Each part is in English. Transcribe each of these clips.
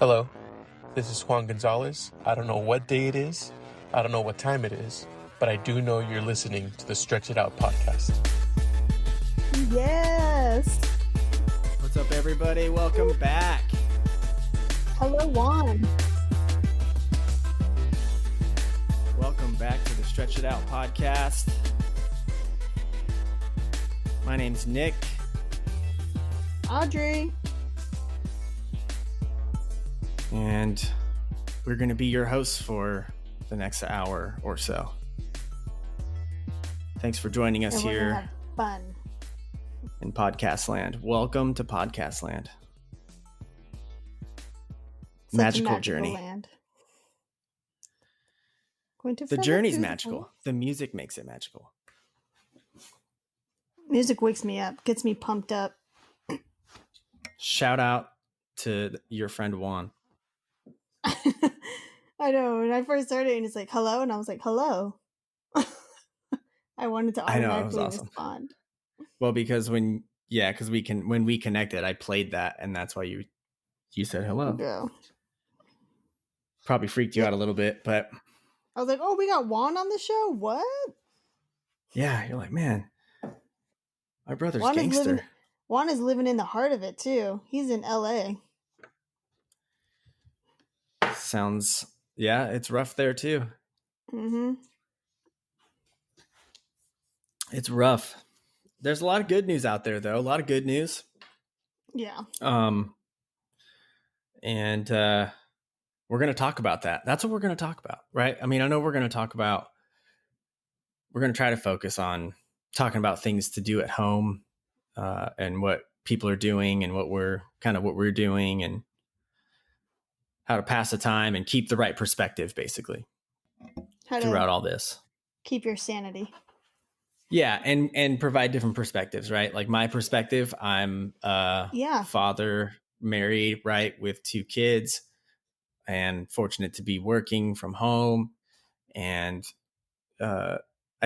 Hello, this is Juan Gonzalez. I don't know what day it is, I don't know what time it is, but I do know you're listening to the Stretch It Out podcast. Yes! What's up, everybody? Welcome back. Hello, Juan. Welcome back to the Stretch It Out podcast. My name's Nick. Audrey. And we're going to be your hosts for the next hour or so. Thanks for joining us here have fun in Podcastland. Welcome to Podcastland. Magical journey. Land. Going to The journey's magical. The music makes it magical. Music wakes me up, gets me pumped up. Shout out to your friend Juan. I know. When I first started, and it's like, hello. And I was like, hello. I wanted to automatically respond. Well, because when we connected, I played that, and that's why you said hello. Yeah. Probably freaked you out a little bit, but I was like, oh, we got Juan on the show? What? Yeah, you're like, man, my brother's Juan gangster. Juan is living in the heart of it, too. He's in LA. Sounds, yeah, it's rough there, too. Mm-hmm. It's rough. There's a lot of good news out there, though. A lot of good news. Yeah. And we're going to talk about that. That's what we're going to talk about, right? I mean, I know we're going to try to focus on talking about things to do at home and what people are doing and what we're doing and how to pass the time and keep the right perspective, basically, throughout all this. Keep your sanity. Yeah, and provide different perspectives, right? Like my perspective, I'm a father, married, right, with 2 kids, and fortunate to be working from home. And I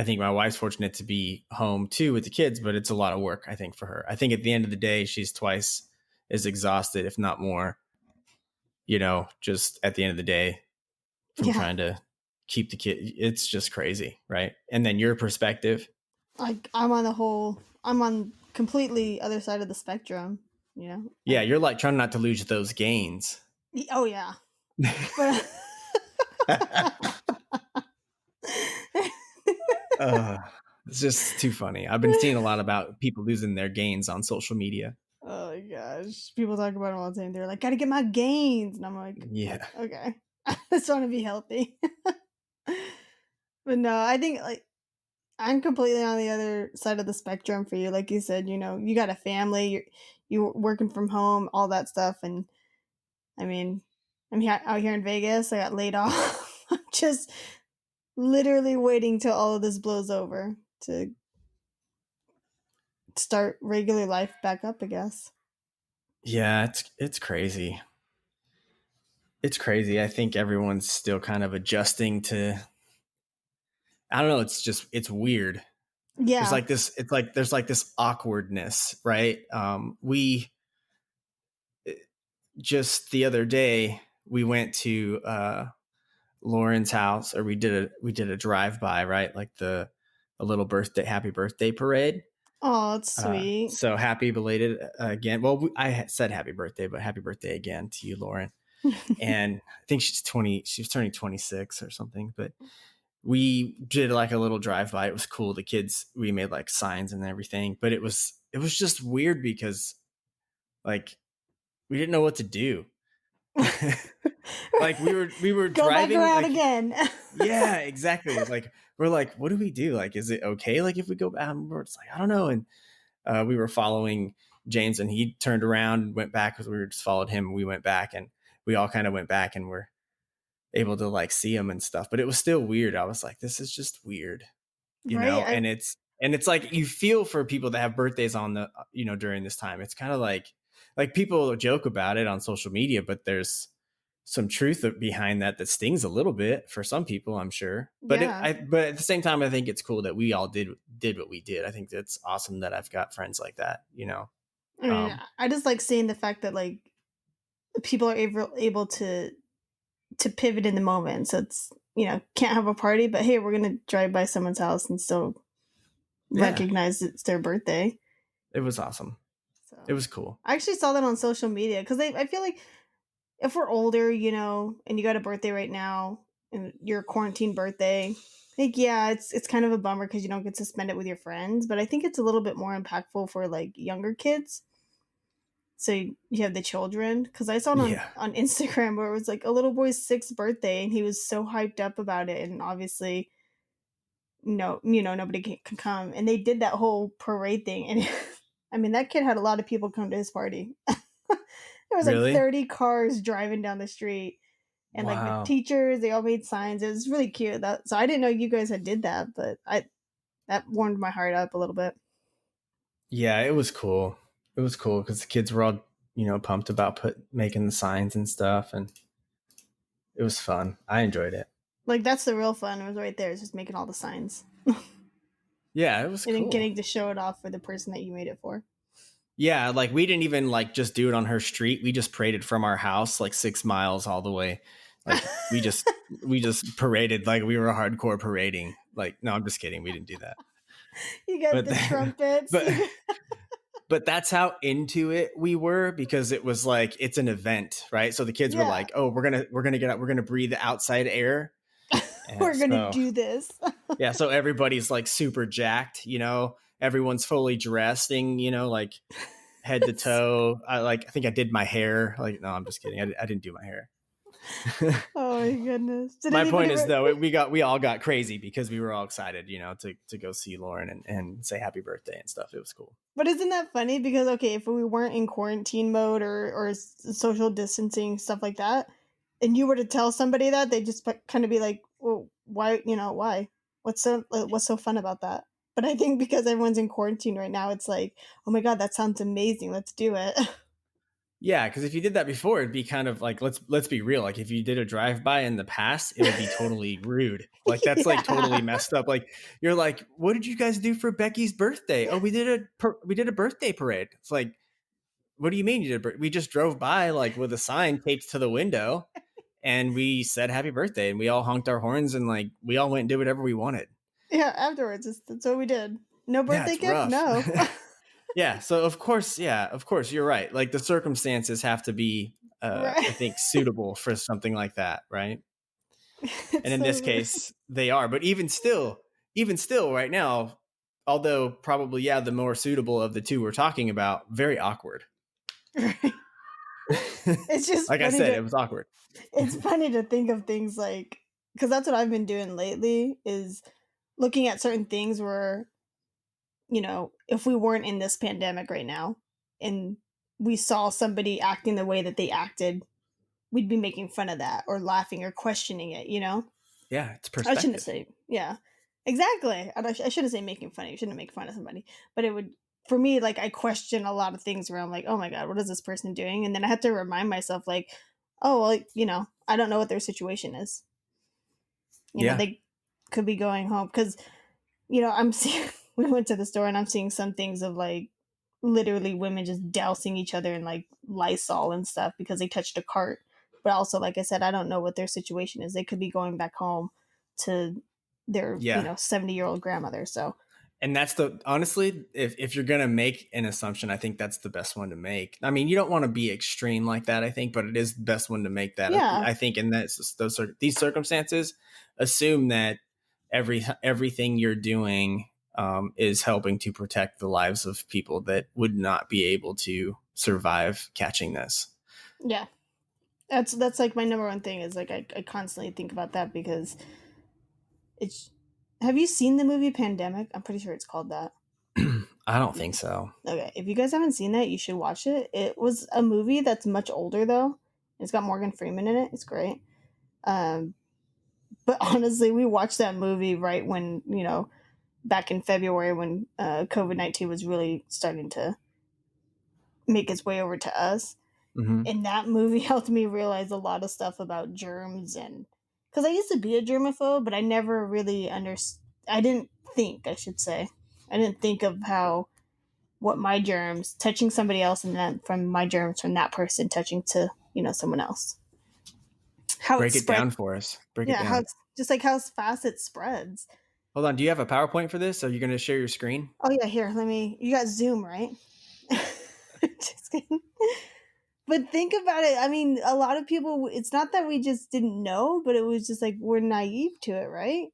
think my wife's fortunate to be home too with the kids, but it's a lot of work, I think, for her. I think at the end of the day, she's twice as exhausted, if not more, just at the end of the day from trying to keep the kid. It's just crazy, right? And then your perspective. Like I'm on completely other side of the spectrum, Yeah, you're like trying not to lose those gains. Oh yeah. It's just too funny. I've been seeing a lot about people losing their gains on social media. Oh my gosh. People talk about it all the time. They're like, gotta get my gains. And I'm like, yeah, okay. I just want to be healthy. But no, I think I'm completely on the other side of the spectrum for you. Like you said, you got a family, you're working from home, all that stuff. And I mean, I'm out here in Vegas. I got laid off. I'm just literally waiting till all of this blows over to start regular life back up, I guess. Yeah, it's crazy. It's crazy. I think everyone's still kind of adjusting to, I don't know. It's weird. Yeah. There's this awkwardness, right? We just the other day we went to Lauren's house, or we did a drive-by, right? Like a little happy birthday parade. Oh, it's sweet. So happy belated again. Well, I said happy birthday, but happy birthday again to you, Lauren. And I think she's turning 26 or something, but we did like a little drive-by. It was cool. The kids, we made like signs and everything, but it was just weird because like we didn't know what to do. Like we were Go driving back around again. Yeah, exactly. Like we're like, what do we do? Like, is it okay? Like if we go back, we're just like, I don't know. And we were following James, and he turned around and went back because we just followed him. We went back, and we all kind of went back, and we're able to like see him and stuff. But it was still weird. I was like, this is just weird, you know. And it's like you feel for people that have birthdays on the during this time. It's kind of like people joke about it on social media, but there's some truth behind that stings a little bit for some people, I'm sure. But but at the same time, I think it's cool that we all did what we did. I think that's awesome that I've got friends like that, I mean, I just like seeing the fact that like people are able to pivot in the moment. So it's, can't have a party, but hey, we're gonna drive by someone's house and still recognize it's their birthday. It was awesome. So it was cool. I actually saw that on social media because I feel like if we're older, and you got a birthday right now and your quarantine birthday, like, yeah, it's kind of a bummer because you don't get to spend it with your friends, but I think it's a little bit more impactful for like younger kids. So you have the children, because I saw it on Instagram where it was like a little boy's 6th birthday and he was so hyped up about it, and obviously nobody can come, and they did that whole parade thing, and I mean, that kid had a lot of people come to his party. There was like 30 cars driving down the street, and like with teachers, they all made signs. It was really cute. So I didn't know you guys had did that, but that warmed my heart up a little bit. Yeah, it was cool. It was cool because the kids were all, pumped about making the signs and stuff, and it was fun. I enjoyed it. Like, that's the real fun. It was right there. It's just making all the signs. Yeah, it was cool. And then getting to show it off for the person that you made it for. Yeah, like we didn't even like just do it on her street. We just paraded from our house like 6 miles all the way. Like we just paraded like we were hardcore parading. Like, no, I'm just kidding. We didn't do that. You got the trumpets. But that's how into it we were, because it was like, it's an event, right? So the kids were like, oh, we're gonna get out, we're gonna breathe the outside air. We're gonna do this. Yeah, so everybody's like super jacked, everyone's fully dressing, like head to toe. I think I did my hair. Like, no, I'm just kidding. I didn't do my hair. Oh my goodness. My point is, though, we all got crazy because we were all excited, to go see Lauren and say happy birthday and stuff. It was cool. But isn't that funny? Because, okay, if we weren't in quarantine mode or social distancing, stuff like that, and you were to tell somebody that, they'd just kind of be like, well, why, why? What's so fun about that? But I think because everyone's in quarantine right now, it's like, oh my God, that sounds amazing. Let's do it. Yeah, because if you did that before, it'd be kind of like, let's be real. Like if you did a drive-by in the past, it would be totally rude. Like that's like totally messed up. Like you're like, what did you guys do for Becky's birthday? Oh, we did a birthday parade. It's like, what do you mean we just drove by like with a sign taped to the window, and we said happy birthday, and we all honked our horns, and like we all went and did whatever we wanted. Yeah, afterwards, that's what we did. No birthday gift, no. Yeah, so of course, you're right. Like the circumstances have to be, I think, suitable for something like that, right? And in this case, they are. But even still, right now, although probably, the more suitable of the two we're talking about, very awkward. Right. It's just like I said, it was awkward. It's funny to think of things like, because that's what I've been doing lately, is looking at certain things where, if we weren't in this pandemic right now and we saw somebody acting the way that they acted, we'd be making fun of that or laughing or questioning it, Yeah, it's perspective. I shouldn't say, yeah, exactly. I shouldn't say making fun of. You shouldn't make fun of somebody. But it would, for me, like I question a lot of things where I'm like, oh my God, what is this person doing? And then I have to remind myself like, oh, well, I don't know what their situation is. You know, they could be going home because, I'm seeing, we went to the store and I'm seeing some things of like literally women just dousing each other in like Lysol and stuff because they touched a cart. But also, like I said, I don't know what their situation is. They could be going back home to their, 70-year-old grandmother. So. And that's honestly, if you're going to make an assumption, I think that's the best one to make. I mean, you don't want to be extreme like that, I think, but it is the best one to make that. Yeah. I think in these circumstances, assume that everything you're doing is helping to protect the lives of people that would not be able to survive catching this. Yeah. That's like my number one thing is like, I constantly think about that because have you seen the movie Pandemic? I'm pretty sure it's called that. I don't think so. Okay. If you guys haven't seen that, you should watch it. It was a movie that's much older though. It's got Morgan Freeman in it. It's great. But honestly, we watched that movie right when, back in February when COVID-19 was really starting to make its way over to us. Mm-hmm. And that movie helped me realize a lot of stuff about germs, and because I used to be a germaphobe, but I never really I didn't think of what my germs touching somebody else and then from my germs from that person touching to someone else. How Break it it down for us. Break it Yeah, how down. it's just like how fast it spreads. Hold on. Do you have a PowerPoint for this? Are you going to share your screen? Oh yeah, here, you got Zoom, right? Just kidding. But think about it. I mean, a lot of people, it's not that we just didn't know, but it was just like we're naive to it, right?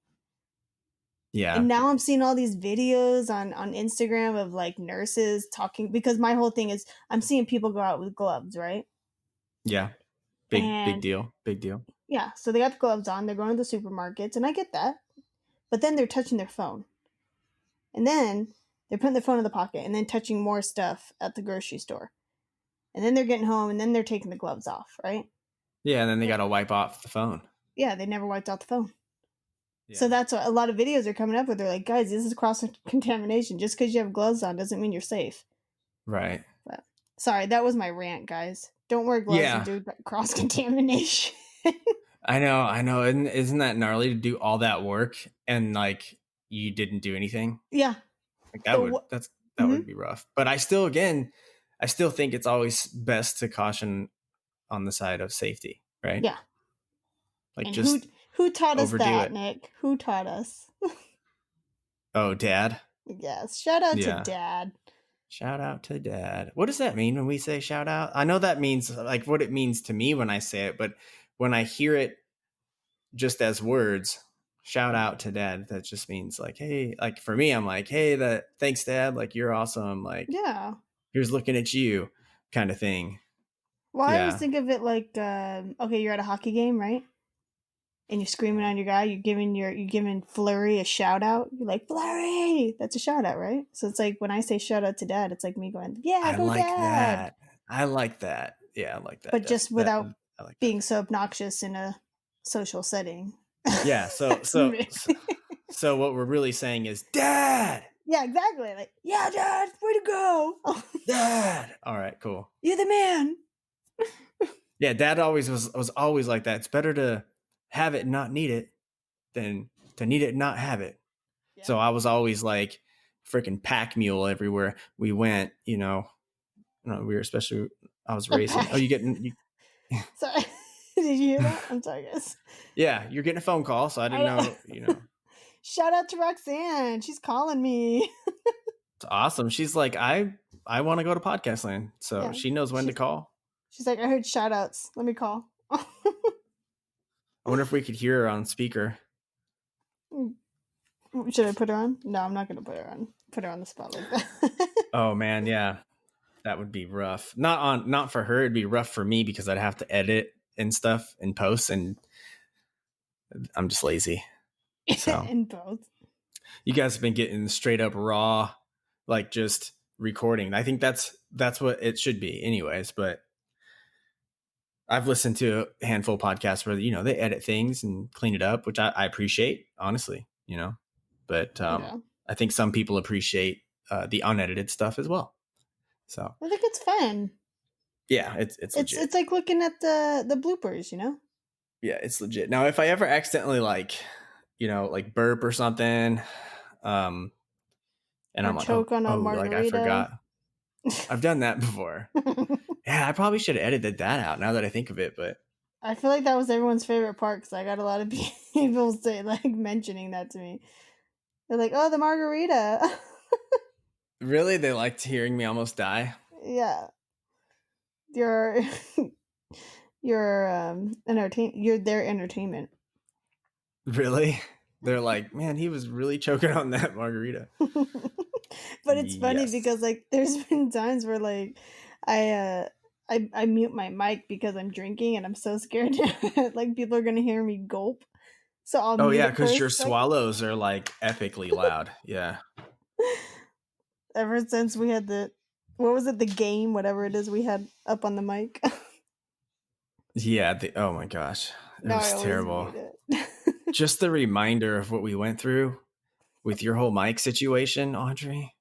Yeah. And now I'm seeing all these videos on Instagram of like nurses talking, because my whole thing is I'm seeing people go out with gloves, right? Yeah. Big And deal. Big deal. yeah, so they got the gloves on, they're going to the supermarkets, and I get that. But then they're touching their phone. And then they're putting their phone in the pocket and then touching more stuff at the grocery store. And then they're getting home and then they're taking the gloves off, right? Yeah, and then they got to wipe off the phone. Yeah, they never wiped out the phone. Yeah. So that's what a lot of videos are coming up with. They're like, guys, this is cross-contamination. Just because you have gloves on doesn't mean you're safe. Right. But sorry, that was my rant, guys. Don't wear gloves and do cross-contamination. I know. And isn't that gnarly to do all that work and like you didn't do anything? Yeah. Like that would be rough. But I still think it's always best to caution on the side of safety, right? Yeah. Like, and just who taught us that, it. Nick? Who taught us? Oh, Dad. Yes. Shout out to Dad. Shout out to Dad. What does that mean when we say shout out? I know that means like what it means to me when I say it, but when I hear it just as words, shout out to Dad, that just means like, hey, like for me, I'm like, hey, thanks, Dad. Like, you're awesome. Like, yeah, here's looking at you kind of thing. Well, I always think of it like, okay, you're at a hockey game, right? And you're screaming on your guy. You're giving Fleury a shout out. You're like, Fleury! That's a shout out, right? So it's like when I say shout out to Dad, it's like me going, yeah, go Dad. I like that. Yeah, I like that. But just without being so obnoxious in a social setting. Yeah. So what we're really saying is, Dad. Yeah, exactly. Like, yeah, Dad, way to go. Dad. All right, cool. You're the man. Yeah, Dad always was always like that. It's better to have it and not need it than to need it and not have it. Yeah. So I was always like freaking pack mule everywhere we went, we were especially, I was racing. Oh, Sorry. Did you hear that? I'm sorry, guys. Yeah, you're getting a phone call, so I didn't know. Shout out to Roxanne. She's calling me. It's awesome. She's like, I want to go to Podcastland. So she knows when to call. She's like, I heard shout outs. Let me call. I wonder if we could hear her on speaker. Should I put her on? No, I'm not going to put her on the spot like that. Oh man, yeah. That would be rough. Not for her. It'd be rough for me because I'd have to edit and stuff and post, and I'm just lazy. So in both. You guys have been getting straight up raw, like just recording. I think that's what it should be anyways, but I've listened to a handful of podcasts where, they edit things and clean it up, which I appreciate, honestly, but I think some people appreciate the unedited stuff as well. So I think it's fun. Yeah, it's legit. It's like looking at the bloopers, Yeah, it's legit. Now, if I ever accidentally like burp or something, and I'm like, choke on a margarita. Like I forgot. I've done that before. Yeah, I probably should have edited that out now that I think of it, but I feel like that was everyone's favorite part because I got a lot of people mentioning that to me. They're like, "Oh, the margarita." Really, they liked hearing me almost die. Yeah, you're their entertainment. Really? They're like, man, he was really choking on that margarita. But it's funny because there's been times where I mute my mic because I'm drinking and I'm so scared people are gonna hear me gulp. So I'll mute it because your swallows are epically loud. Yeah. Ever since we had the game, whatever it is we had up on the mic. Yeah. Oh my gosh, it was terrible. Just the reminder of what we went through with your whole mic situation, Audrey.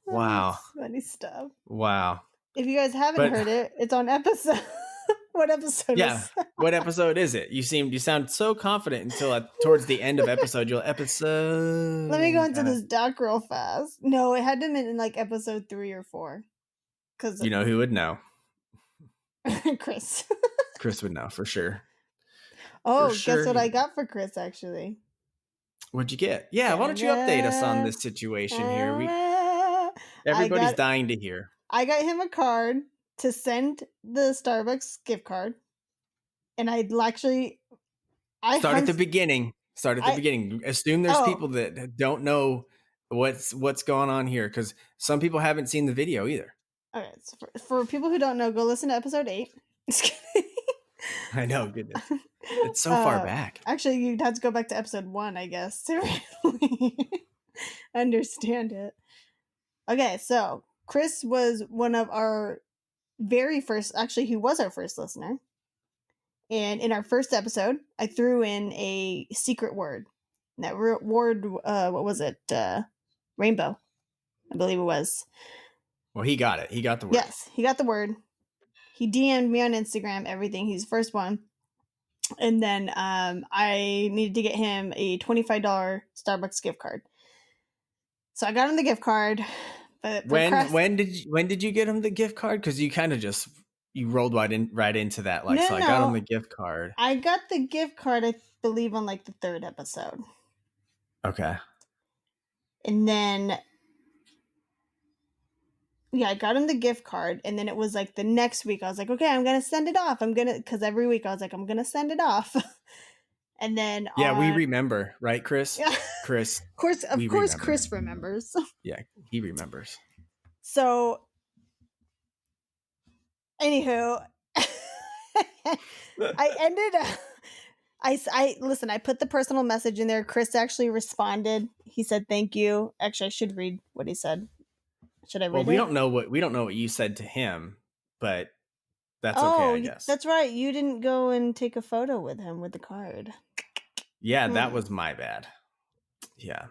Wow. Funny stuff. Wow. If you guys haven't heard it, it's on episode. What episode is it? What episode is it? You sound so confident until towards the end of episode, episode. Let me go into this doc real fast. No, it had to be in episode 3 or 4. Because who would know? Chris. Chris would know for sure. Oh, For guess sure. what I got for Chris, actually? What'd you get? Yeah, why don't you update us on this situation here? Everybody's dying to hear. I got him a card to send the Starbucks gift card, and I'd actually Start at the beginning. Assume there's people that don't know what's going on here, because some people haven't seen the video either. Okay, so for people who don't know, go listen to episode 8. I know, goodness. It's so far back. Actually, you'd have to go back to episode 1, I guess, to really understand it. Okay, so Chris was one of our very first, actually, he was our first listener. And in our first episode, I threw in a secret word. And that word, what was it? Rainbow, I believe it was. Well, he got it. He got the word. Yes, he got the word. He DM'd me on Instagram, everything. He's the first one. And then I needed to get him a $25 Starbucks gift card. So I got him the gift card. But when did you get him the gift card? Because you kind of just rolled right into that. I got him the gift card. I got the gift card, I believe, on the 3rd episode. Okay. And then I got him the gift card, and then it was the next week I was like, okay, I'm gonna send it off. Because every week I was like, I'm gonna send it off. And then we remember, right, Chris? Yeah. Chris. Of course, Chris remembers. Yeah, he remembers. So, anywho, I ended up. Listen, I put the personal message in there. Chris actually responded. He said, thank you. Actually, I should read what he said. Should I read it? We don't know what you said to him, but that's okay, I guess. That's right. You didn't go and take a photo with him with the card. Yeah, that was my bad. Yeah.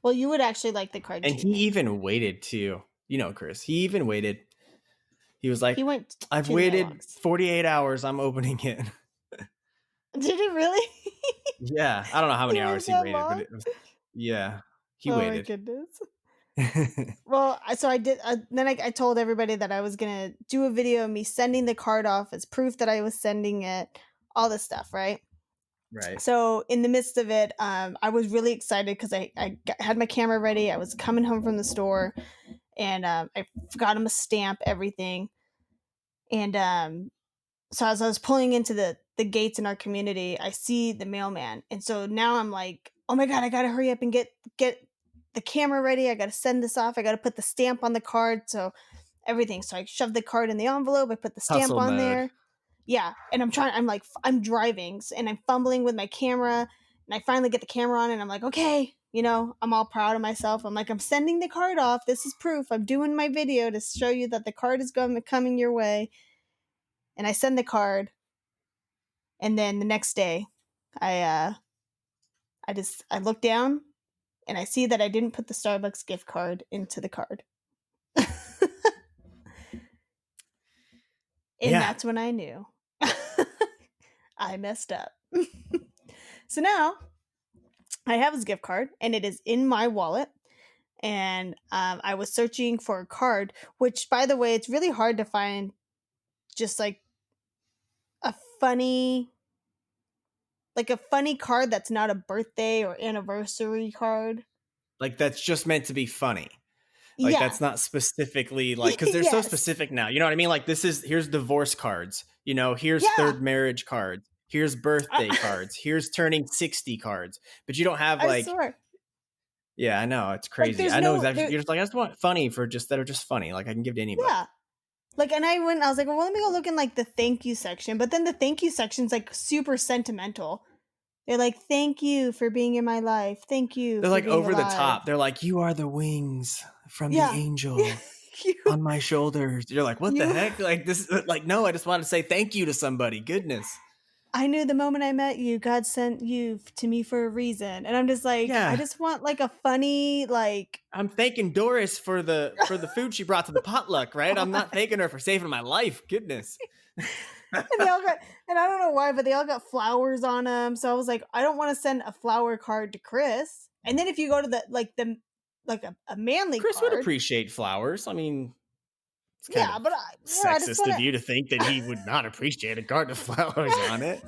Well, you would actually like the card and too. He even waited too. Chris, he even waited. He was like, I've waited 48 hours. I'm opening it. Did he really? Yeah. I don't know how many hours he waited, but it was, yeah, he waited. Oh my goodness. Well, so I did. Then I told everybody that I was going to do a video of me sending the card off as proof that I was sending it, all this stuff, right? Right. So in the midst of it, I was really excited because I had my camera ready. I was coming home from the store, and I got him a stamp, everything. And so as I was pulling into the gates in our community, I see the mailman. And so now I'm like, oh my God, I got to hurry up and get the camera ready. I got to send this off. I got to put the stamp on the card. So everything. So I shoved the card in the envelope. I put the stamp on there. Yeah. And I'm driving and I'm fumbling with my camera, and I finally get the camera on, and I'm like, okay, I'm all proud of myself. I'm like, I'm sending the card off. This is proof. I'm doing my video to show you that the card is coming your way. And I send the card. And then the next day, I look down and I see that I didn't put the Starbucks gift card into the card. And that's when I knew I messed up. So now I have his gift card, and it is in my wallet. And I was searching for a card, which, by the way, it's really hard to find just a funny card that's not a birthday or anniversary card. That's just meant to be funny. That's not specifically because they're so specific now. You know what I mean? Here's divorce cards. Here's third marriage cards. Here's birthday cards. Here's turning 60 cards. But you don't have I swear. Yeah, I know. It's crazy. I know exactly. You're just I just want funny that are just funny. I can give to anybody. Yeah. And I was like, well, let me go look in the thank you section. But then the thank you section's super sentimental. They're like, thank you for being in my life. Thank you. They're over the top. They're like, you are the wings from the angel on my shoulders. You're like, what the heck? This no, I just want to say thank you to somebody. Goodness. I knew the moment I met you, God sent you to me for a reason. And I'm just like, I just want a funny, I'm thanking Doris for the food she brought to the potluck, right? I'm not thanking her for saving my life. Goodness. And they all got, and I don't know why, but they all got flowers on them. So I was like, I don't want to send a flower card to Chris. And then if you go to a manly Chris card, would appreciate flowers. I mean, It's kind Yeah, of but I just sexist want of you to think that he would not appreciate a card with flowers on it.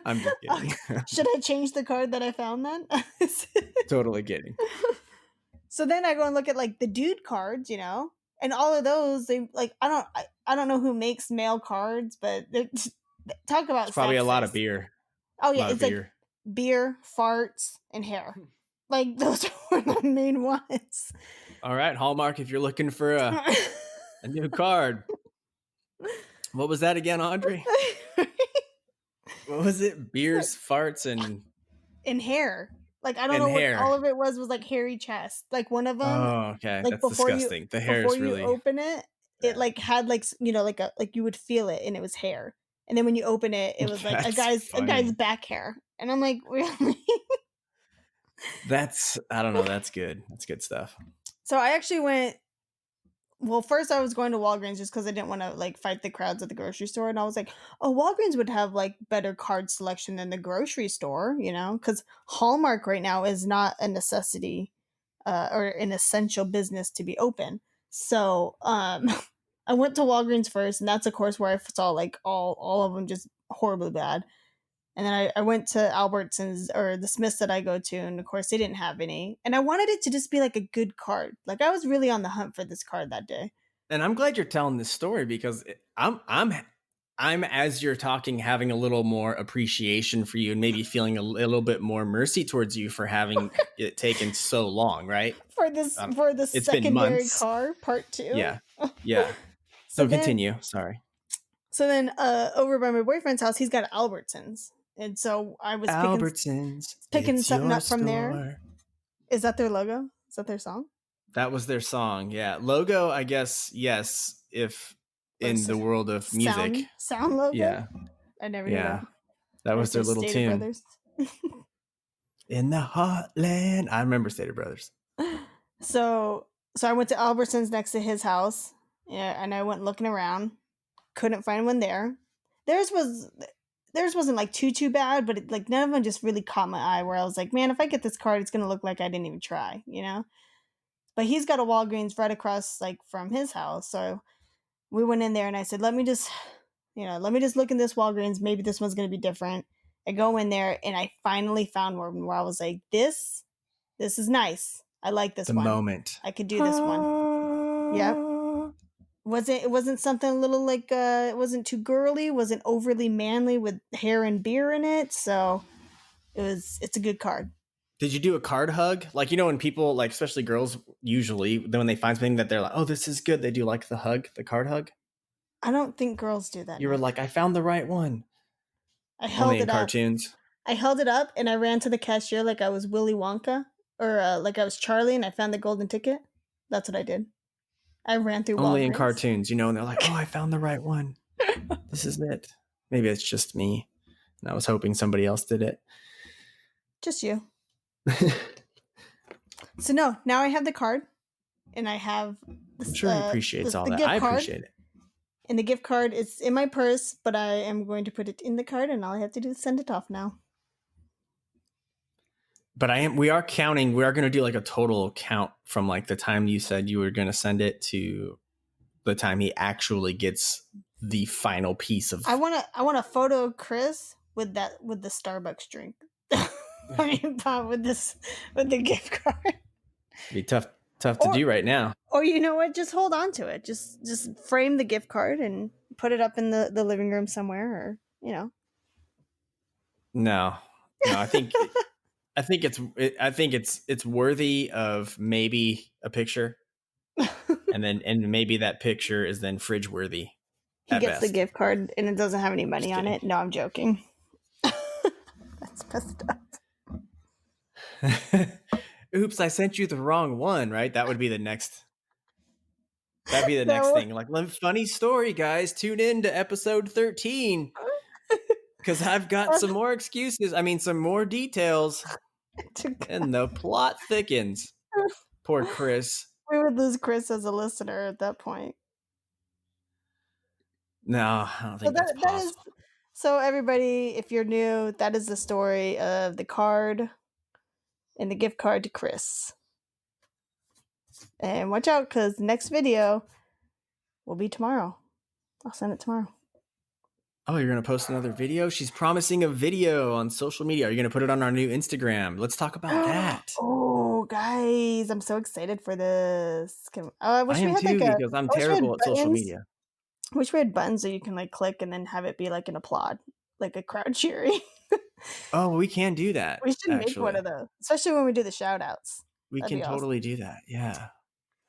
I'm just kidding. Should I change the card that I found then? Totally kidding. So then I go and look at like the dude cards, and all of those they like I don't know who makes male cards, but talk about It's probably a lot of sexist. beer. Oh A yeah, lot of it's like beer. beer, farts, and hair. Like those were the main ones. All right, Hallmark, if you're looking for a new card. What was that again, Audrey? What was it? Beers, farts, and hair. Like I don't and know what hair. all of it was like hairy chest. Like one of them. Oh, okay. Like That's disgusting. The hair is really. You open it, it like had like like you would feel it, and it was hair. And then when you open it, it was like a guy's back hair, and I'm like, really? I don't know. That's good. That's good stuff. So I actually went. Well, first I was going to Walgreens just because I didn't want to like fight the crowds at the grocery store, and I was like, "Oh, Walgreens would have like better card selection than the grocery store," because Hallmark right now is not a necessity or an essential business to be open. So I went to Walgreens first, and that's of course where I saw like all of them just horribly bad. And then I went to Albertsons or the Smiths that I go to, and of course they didn't have any. And I wanted it to just be like a good card. Like I was really on the hunt for this card that day. And I'm glad you're telling this story because I'm as you're talking having a little more appreciation for you and maybe feeling a little bit more mercy towards you for having it taken so long, right? For the secondary car part 2. Yeah. Yeah. So continue. Sorry. So then over by my boyfriend's house, he's got Albertsons. And so I was picking something up from there. Is that their logo? Is that their song? That was their song. Yeah. Logo, I guess. Yes. If in the world of music. Sound logo? Yeah. I never knew that. That was their little tune. Brothers. In the heartland. I remember Stater Brothers. So I went to Albertsons next to his house. Yeah, and I went looking around. Couldn't find one there. Theirs wasn't like too bad, but like none of them just really caught my eye where I was like, man, if I get this card, it's gonna look like I didn't even try, But he's got a Walgreens right across like from his house, so we went in there and I said, let me just look in this Walgreens. Maybe this one's gonna be different. I go in there and I finally found one where I was like, this is nice. I like this one. The moment I could do this one. Yep. It wasn't something a little like it wasn't too girly, wasn't overly manly with hair and beer in it, so it's a good card. Did you do a card hug? Like, when people, like especially girls, usually when they find something that they're like, oh, this is good, they do like the card hug? I don't think girls do that. You were like, I found the right one. I held Only it in up. Cartoons. I held it up and I ran to the cashier like I was Willy Wonka or like I was Charlie and I found the golden ticket. That's what I did. I ran through Only Walgreens. In cartoons, and they're like, oh, I found the right one. This is it. Maybe it's just me. And I was hoping somebody else did it. Just you. So no, now I have the card. And I have I'm sure he appreciates all that. I appreciate it. And the gift card is in my purse, but I am going to put it in the card and all I have to do is send it off now. But we are counting. We are going to do like a total count from like the time you said you were going to send it to the time he actually gets the final piece of. I want a photo of Chris with the Starbucks drink. I mean, with the gift card. Be tough to do right now. Or you know what? Just hold on to it. Just frame the gift card and put it up in the living room somewhere, or No, I think. I think it's worthy of maybe a picture, and maybe that picture is then fridge worthy. He gets the gift card and it doesn't have any money on it. No, I'm joking. That's messed up. Oops, I sent you the wrong one. Right? That would be the next. That'd be the next thing. Like, funny story, guys. Tune in to episode 13 because I've got some more excuses. I mean, some more details. And the plot thickens. Poor Chris. We would lose Chris as a listener at that point. No, I don't think that's possible. So everybody, if you're new, that is the story of the card and the gift card to Chris. And watch out, because the next video, will be tomorrow. I'll send it tomorrow. Oh, you're going to post another video? She's promising a video on social media. Are you going to put it on our new Instagram? Let's talk about that. Oh, guys, I'm so excited for this. I wish I we am had too, like a. because I'm I wish we had terrible at social buttons. media. I wish we had buttons that you can like click and then have it be like an applaud, like a crowd cheering. Oh, we can do that. We should make one Actually, of those, especially when we do the shout outs. we That'd can be awesome. totally do that. Yeah.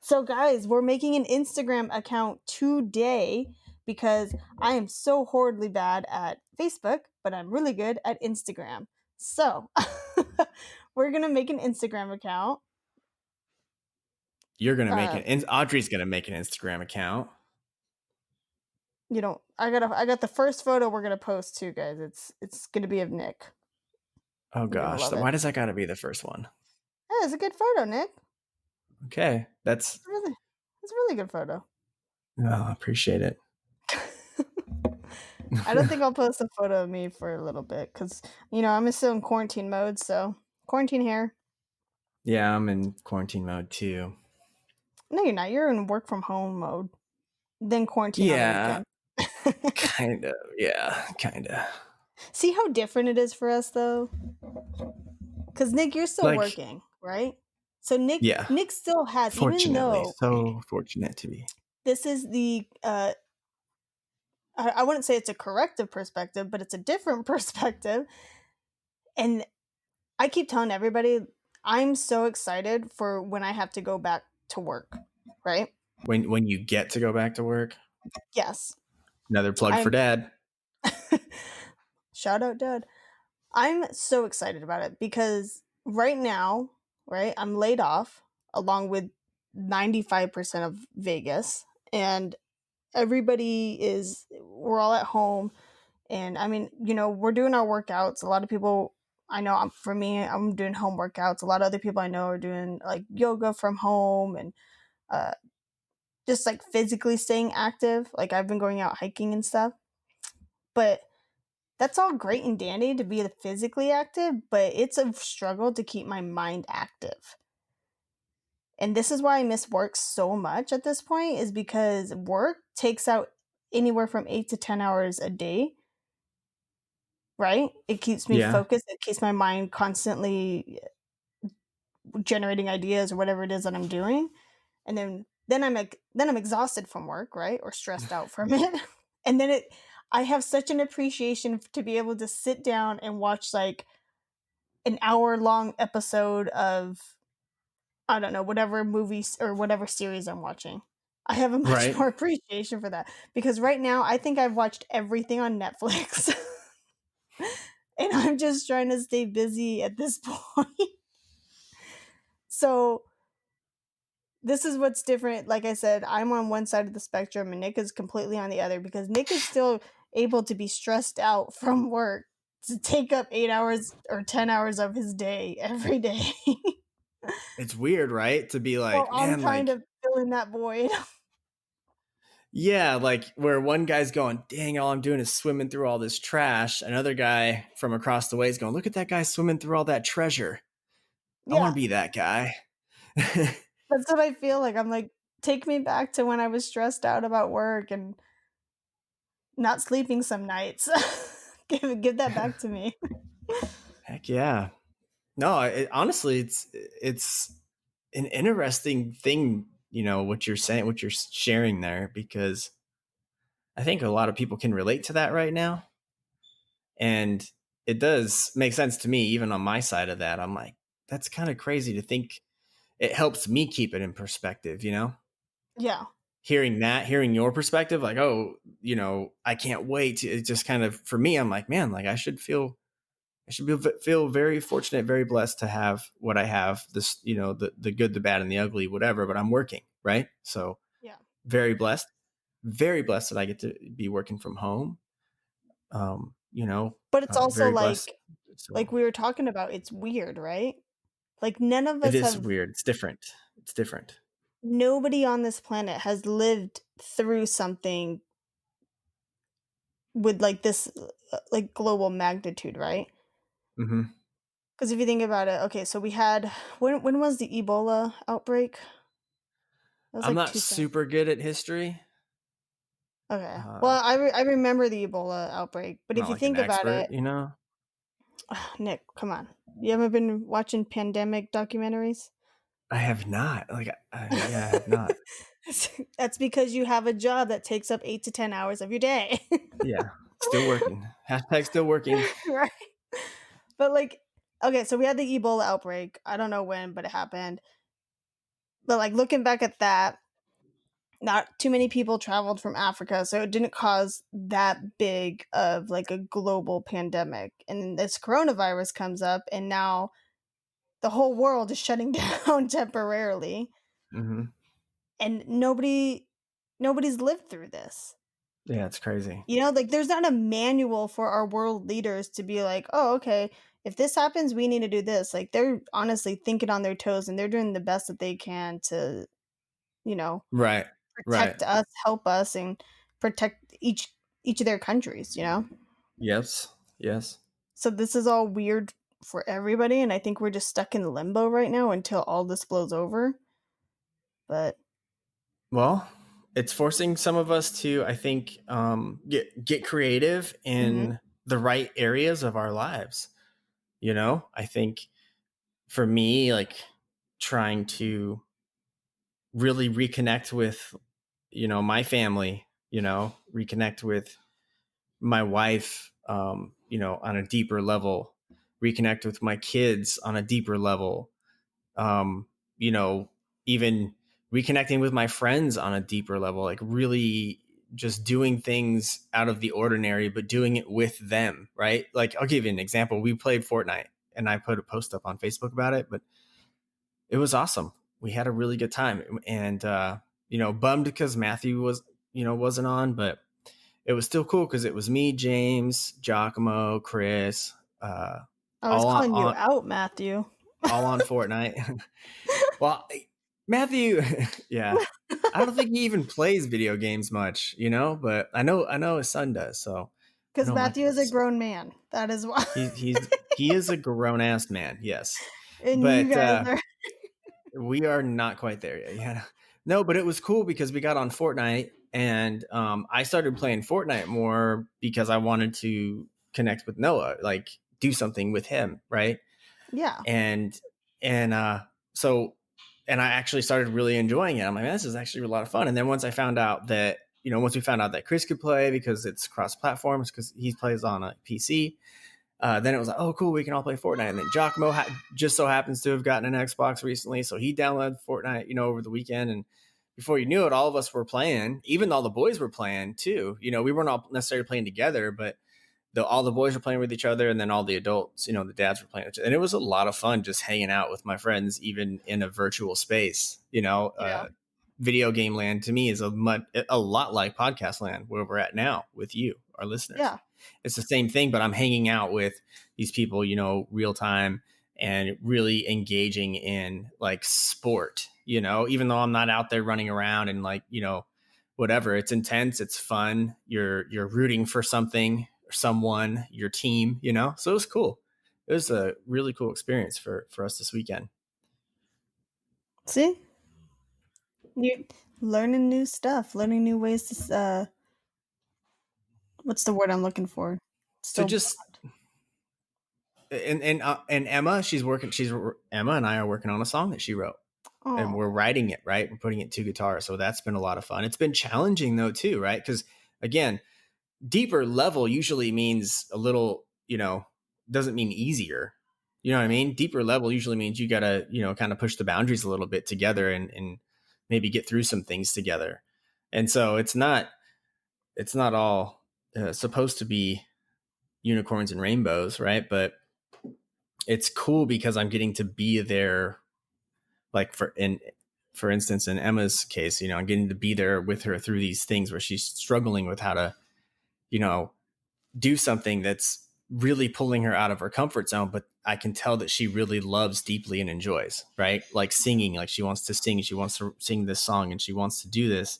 So, guys, we're making an Instagram account today because I am so horribly bad at Facebook, but I'm really good at Instagram. So, we're going to make an Instagram account. You're going to make it. Audrey's going to make an Instagram account. You know, I got the first photo we're going to post too, guys. It's going to be of Nick. Oh, gosh. So why does that got to be the first one? Yeah, it's a good photo, Nick. Okay. It's a really good photo. Oh, I appreciate it. I don't think I'll post a photo of me for a little bit because, you know, I'm still in quarantine mode. So, quarantine hair. Yeah, I'm in quarantine mode too. No, you're not. You're in work from home mode. Then quarantine on the weekend. Kind of. Yeah, kind of. See how different it is for us, though? Because, Nick, you're still working, right? So, Nick still has, fortunately, even though... so fortunate to be. This is the... I wouldn't say it's a corrective perspective, but it's a different perspective. And I keep telling everybody, I'm so excited for when I have to go back to work, right? When you get to go back to work? Yes. Another plug for Dad. Shout out, Dad. I'm so excited about it because right now, right, I'm laid off along with 95% of Vegas, and we're all at home. And I mean, you know, we're doing our workouts. A lot of people I know, I'm doing home workouts. A lot of other people I know are doing like yoga from home and just like physically staying active. Like I've been going out hiking and stuff. But that's all great and dandy to be physically active, but it's a struggle to keep my mind active. And this is why I miss work so much at this point, is because work takes out anywhere from 8 to 10 hours a day. Right? It keeps me focused. It keeps my mind constantly generating ideas or whatever it is that I'm doing. And then I'm exhausted from work, right? Or stressed out from it. And then I have such an appreciation to be able to sit down and watch like an hour-long episode of, I don't know, whatever movies or whatever series I'm watching. I have a much more appreciation for that. Because right now, I think I've watched everything on Netflix. And I'm just trying to stay busy at this point. So this is what's different. Like I said, I'm on one side of the spectrum and Nick is completely on the other, because Nick is still able to be stressed out from work to take up 8 hours or 10 hours of his day every day. It's weird, right? To be like, well, I'm trying to fill in that void. Yeah, like where one guy's going, dang, all I'm doing is swimming through all this trash. Another guy from across the way is going, look at that guy swimming through all that treasure. I want to be that guy. That's what I feel like. I'm like, take me back to when I was stressed out about work and not sleeping some nights. give that back to me. Heck yeah. No, honestly, it's an interesting thing, you know, what you're saying, what you're sharing there, because I think a lot of people can relate to that right now. And it does make sense to me, even on my side of that. I'm like, that's kind of crazy to think. It helps me keep it in perspective, you know? Yeah. Hearing your perspective, like, oh, you know, I can't wait. It just kind of, for me, I'm like, man, like I should feel very fortunate, very blessed to have what I have, this, you know, the good, the bad and the ugly, whatever, but I'm working. Right. So yeah, very blessed that I get to be working from home. You know, but it's also like, blessed, so. Like we were talking about, it's weird, right? Like none of us It is weird. It's different. Nobody on this planet has lived through something with like this, like global magnitude, right? Mm-hmm. Because if you think about it, okay, so we had, when was the Ebola outbreak? I'm not super good at history. Okay. Uh, Well, I remember the Ebola outbreak, but if not you like an think about expert, it, you know. Nick, come on. You haven't been watching pandemic documentaries? I have not. Like, yeah, I have not. That's because you have a job that takes up 8 to 10 hours of your day. Yeah, still working. Hashtag still working. Right? But like, okay, so we had the Ebola outbreak. I don't know when, but it happened. But like looking back at that, not too many people traveled from Africa, so it didn't cause that big of like a global pandemic. And then this coronavirus comes up, and now the whole world is shutting down temporarily, Hmm. and nobody's lived through this. Yeah, it's crazy. You know, like there's not a manual for our world leaders to be like, oh, okay, if this happens, we need to do this. Like they're honestly thinking on their toes, and they're doing the best that they can to, you know, Right. Right. protect us, help us, and protect each of their countries, you know? Yes. Yes. So this is all weird for everybody, and I think we're just stuck in limbo right now until all this blows over. But Well, it's forcing some of us to, I think, get creative mhm. in the right areas of our lives. You know, I think for me, like trying to really reconnect with, my family, reconnect with my wife, on a deeper level, reconnect with my kids on a deeper level, um, you know, even reconnecting with my friends on a deeper level, like really just doing things out of the ordinary, but doing it with them, right? Like, I'll give you an example. We played Fortnite and I put a post up on Facebook about it, but it was awesome. We had a really good time and, bummed because Matthew wasn't on, but it was still cool because it was me, James, Giacomo, Chris, I was all calling you on out, Matthew. all on Fortnite. Well, Matthew, yeah, I don't think he even plays video games much, but I know his son does. So I Because know Matthew is a Michael's. grown man. That is why. He is a grown ass man, yes, And you but guys are. we are not quite there yet. Yeah, no, but it was cool because we got on Fortnite and I started playing Fortnite more because I wanted to connect with Noah, like do something with him, right? Yeah. and and so and I actually started really enjoying it. I'm like, man, this is actually a lot of fun. And then once we found out that Chris could play because it's cross platforms because he plays on a PC, then it was like, oh, cool, we can all play Fortnite. And then Giacomo just so happens to have gotten an Xbox recently, so he downloaded Fortnite, over the weekend. And before you knew it, all of us were playing. Even all the boys were playing too. We weren't all necessarily playing together, but all the boys were playing with each other, and then all the adults, the dads were playing with each other. And it was a lot of fun just hanging out with my friends, even in a virtual space. Yeah. Video game land to me is a lot like podcast land where we're at now with you, our listeners. Yeah. It's the same thing, but I'm hanging out with these people, real time and really engaging in like sport, even though I'm not out there running around and like, whatever. It's intense. It's fun. You're rooting for something or someone, your team, so it was cool. It was a really cool experience for us this weekend. See? You learning new stuff, learning new ways to what's the word I'm looking for? So Still just and Emma and I are working on a song that she wrote, and oh, we're writing it, right? We're putting it to guitar. So that's been a lot of fun. It's been challenging though too, right? Because again, deeper level usually means a little, doesn't mean easier. You know what I mean? Deeper level usually means you gotta, kind of push the boundaries a little bit together and maybe get through some things together. And so it's not all supposed to be unicorns and rainbows, right? But it's cool because I'm getting to be there, like for instance, in Emma's case, I'm getting to be there with her through these things where she's struggling with how to, you know, do something that's really pulling her out of her comfort zone, but I can tell that she really loves deeply and enjoys, right? Like singing, like she wants to sing, she wants to sing this song and she wants to do this.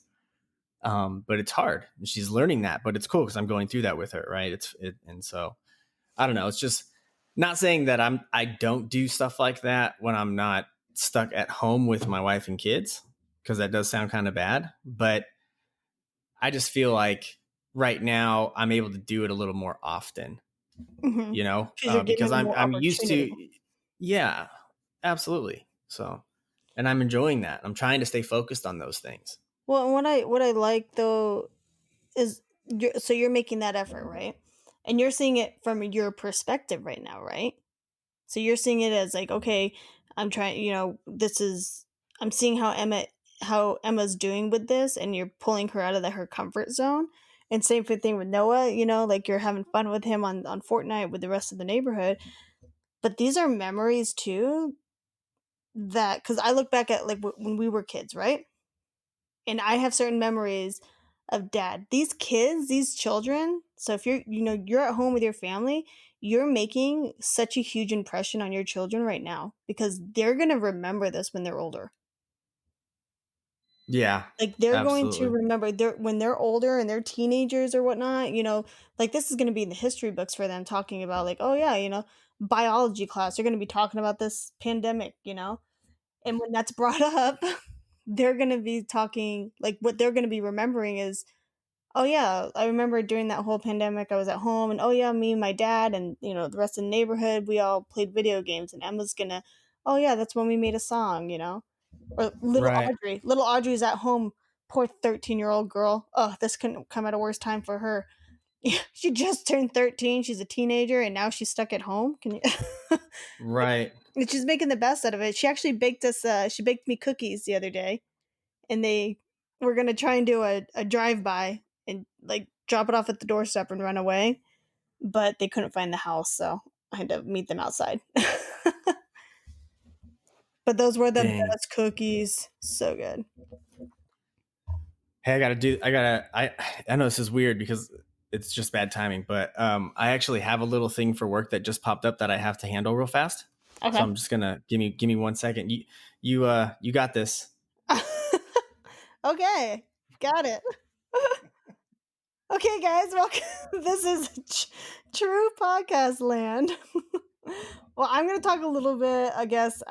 But it's hard and she's learning that, but it's cool because I'm going through that with her. Right. And so I don't know. It's just not saying that I don't do stuff like that when I'm not stuck at home with my wife and kids, because that does sound kind of bad, but I just feel like right now I'm able to do it a little more often, Mm-hmm. you know, You're because giving more I'm used to, opportunity. yeah, absolutely. So, and I'm enjoying that. I'm trying to stay focused on those things. Well, and what I like though is so you're making that effort, right? And you're seeing it from your perspective right now, right? So you're seeing it as like, okay, I'm trying, I'm seeing how Emma's doing with this, and you're pulling her out of her comfort zone. And same thing with Noah, like you're having fun with him on Fortnite with the rest of the neighborhood. But these are memories too that, because I look back at like when we were kids, right? And I have certain memories of dad. These kids, these children. So if you're at home with your family, you're making such a huge impression on your children right now because they're gonna remember this when they're older. Yeah, Like they're going to absolutely. remember when they're older and they're teenagers or whatnot. Like this is gonna be in the history books for them, talking about like, oh yeah, biology class. They're gonna be talking about this pandemic. And when that's brought up, they're going to be talking, like what they're going to be remembering is, oh yeah, I remember during that whole pandemic I was at home, and oh yeah, me and my dad and the rest of the neighborhood, we all played video games, and Emma's going to, oh yeah, that's when we made a song. Or Right. Little Audrey's at home, poor 13-year-old girl. Oh, this couldn't come at a worse time for her. She just turned 13, she's a teenager, and now she's stuck at home. Can you Right. She's making the best out of it. She actually she baked me cookies the other day, and they were gonna try and do a drive by and like drop it off at the doorstep and run away, but they couldn't find the house, so I had to meet them outside. But those were the Dang. best cookies. So good. Hey, I know this is weird because it's just bad timing, but I actually have a little thing for work that just popped up that I have to handle real fast. So Okay. I'm just gonna give me 1 second. You got this. Okay. Got it. Okay, guys, welcome. This is True Podcast Land. Well, I'm going to talk a little bit, I guess,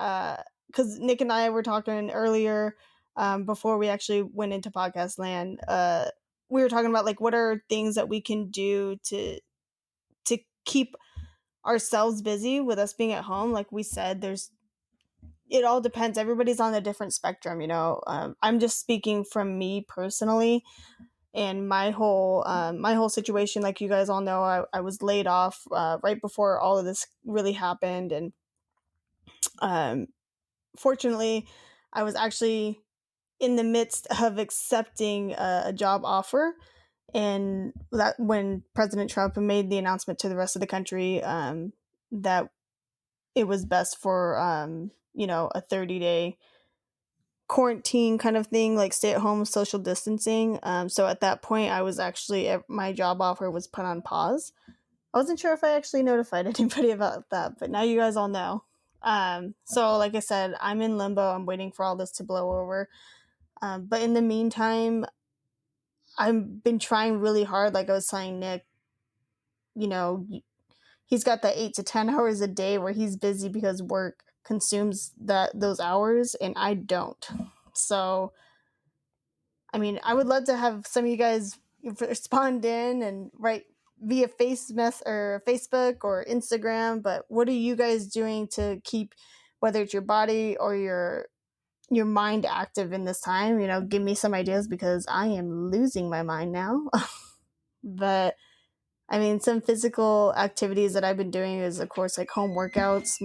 because Nick and I were talking earlier, before we actually went into Podcast Land. We were talking about like what are things that we can do to keep ourselves busy with us being at home. Like we said, it all depends. Everybody's on a different spectrum. I'm just speaking from me personally. And my whole situation, like you guys all know, I was laid off right before all of this really happened, and fortunately, I was actually in the midst of accepting a job offer, and that when President Trump made the announcement to the rest of the country, that it was best for a 30-day quarantine kind of thing, like stay at home social distancing. So at that point, I was actually my job offer was put on pause. I wasn't sure if I actually notified anybody about that, but now you guys all know. So like I said, I'm in limbo. I'm waiting for all this to blow over. But in the meantime, I've been trying really hard. Like I was telling Nick, you know, he's got that 8 to 10 hours a day where he's busy because work consumes those hours, and I don't. So I mean, I would love to have some of you guys respond in and write via Facebook or Instagram. But what are you guys doing to keep, whether it's your body or your mind, active in this time? Give me some ideas because I am losing my mind now. But I mean, some physical activities that I've been doing is, of course, like home workouts.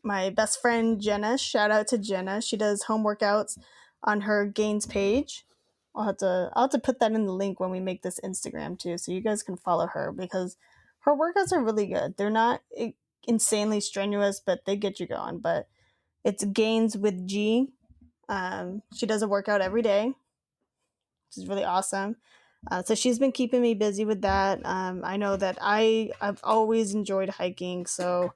My best friend Jenna, shout out to Jenna. She does home workouts on her Gains page. I'll have to put that in the link when we make this Instagram too, so you guys can follow her because her workouts are really good. They're not insanely strenuous, but they get you going. But it's Gains with G. She does a workout every day, which is really awesome. So she's been keeping me busy with that. I know that I've always enjoyed hiking, so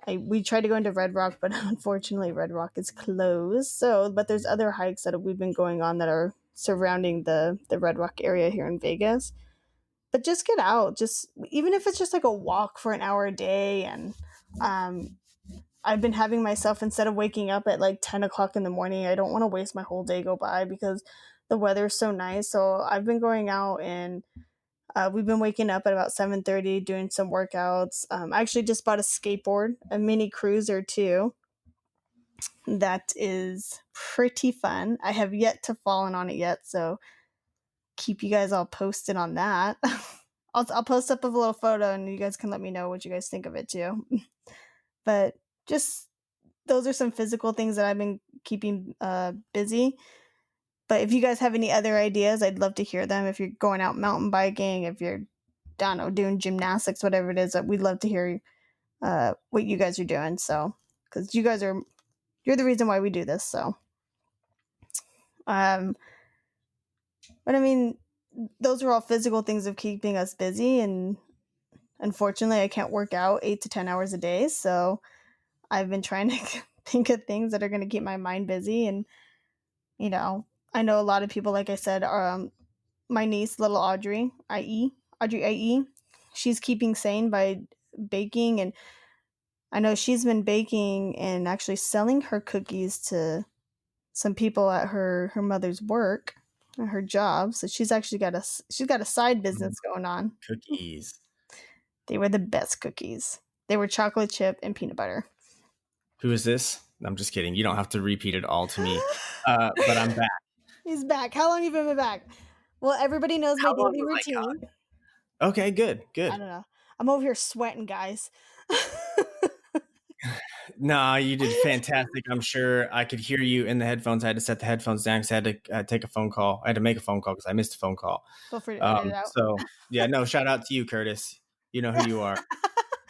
we tried to go into Red Rock, but unfortunately Red Rock is closed. So, but there's other hikes that we've been going on that are surrounding the Red Rock area here in Vegas. But just get out, just even if it's just like a walk for an hour a day. And I've been having myself, instead of waking up at like 10 o'clock in the morning, I don't want to waste my whole day go by because the weather's so nice. So I've been going out and we've been waking up at about 7:30 doing some workouts. I actually just bought a skateboard, a mini cruiser too. That is pretty fun. I have yet to fallen on it yet, so keep you guys all posted on that. I'll post up a little photo and you guys can let me know what you guys think of it too. But just those are some physical things that I've been keeping busy. But if you guys have any other ideas, I'd love to hear them. If you're going out mountain biking, if you're, I don't know, doing gymnastics, whatever it is, we'd love to hear what you guys are doing. So, because you're the reason why we do this. So, but I mean, those are all physical things of keeping us busy. And unfortunately, I can't work out 8 to 10 hours a day. So I've been trying to think of things that are going to keep my mind busy. And, you know, I know a lot of people, like I said, are my niece, little Audrey, IE, she's keeping sane by baking. And I know she's been baking and actually selling her cookies to some people at her mother's work, at her job. So she's actually got a side business going on. Cookies. They were the best cookies. They were chocolate chip and peanut butter. Who is this? I'm just kidding. You don't have to repeat it all to me. But I'm back. He's back. How long have you been back? Well, everybody knows my daily routine. Okay, good. I don't know. I'm over here sweating, guys. No, you did fantastic. I'm sure I could hear you in the headphones. I had to set the headphones down because I had to take a phone call. I had to make a phone call because I missed a phone call. Feel free to edit it out. So, yeah, no, shout out to you, Curtis. You know who you are.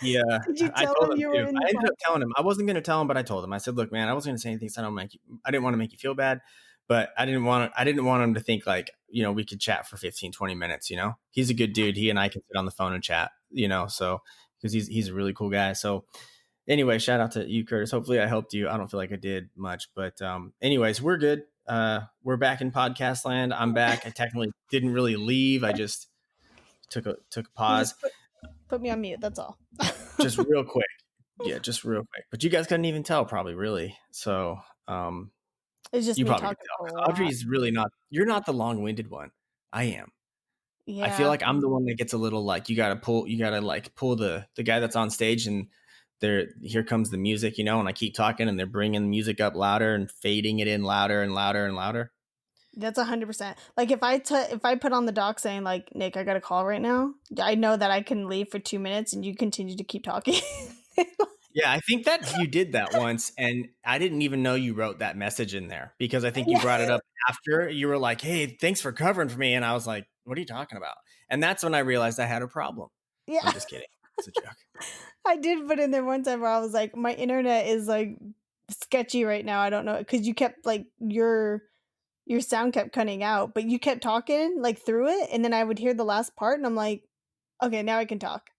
Yeah, Did you I tell told him him you were too. in the I ended up podcast? telling him. I wasn't going to tell him, but I told him. I said, "Look, man, I wasn't going to say anything. So I didn't want to make you feel bad, but I didn't want him to think like, we could chat for 15, 20 minutes. He's a good dude. He and I can sit on the phone and chat. So because he's a really cool guy. So anyway, shout out to you, Curtis. Hopefully I helped you. I don't feel like I did much, but anyways, we're good. We're back in Podcastland. I'm back. I technically didn't really leave. I just took a pause. You just put me on mute. That's all. Just real quick. Yeah, just real quick. But you guys couldn't even tell, probably, really. So It's just you me probably talking. could tell. Audrey's really not. You're not the long-winded one. I am. Yeah. I feel like I'm the one that gets a little like you gotta pull the guy that's on stage and here comes the music, and I keep talking and they're bringing the music up louder and fading it in louder and louder and louder. That's 100%. Like if I put on the doc saying like, Nick, I got a call right now, I know that I can leave for 2 minutes and you continue to keep talking. Yeah, I think that you did that once, and I didn't even know you wrote that message in there because I think you brought it up after. You were like, "Hey, thanks for covering for me," and I was like, "What are you talking about?" And that's when I realized I had a problem. Yeah, I'm just kidding. It's a joke. I did put in there one time where I was like, "My internet is like sketchy right now. I don't know," because you kept like your sound kept cutting out, but you kept talking like through it, and then I would hear the last part, and I'm like, "Okay, now I can talk."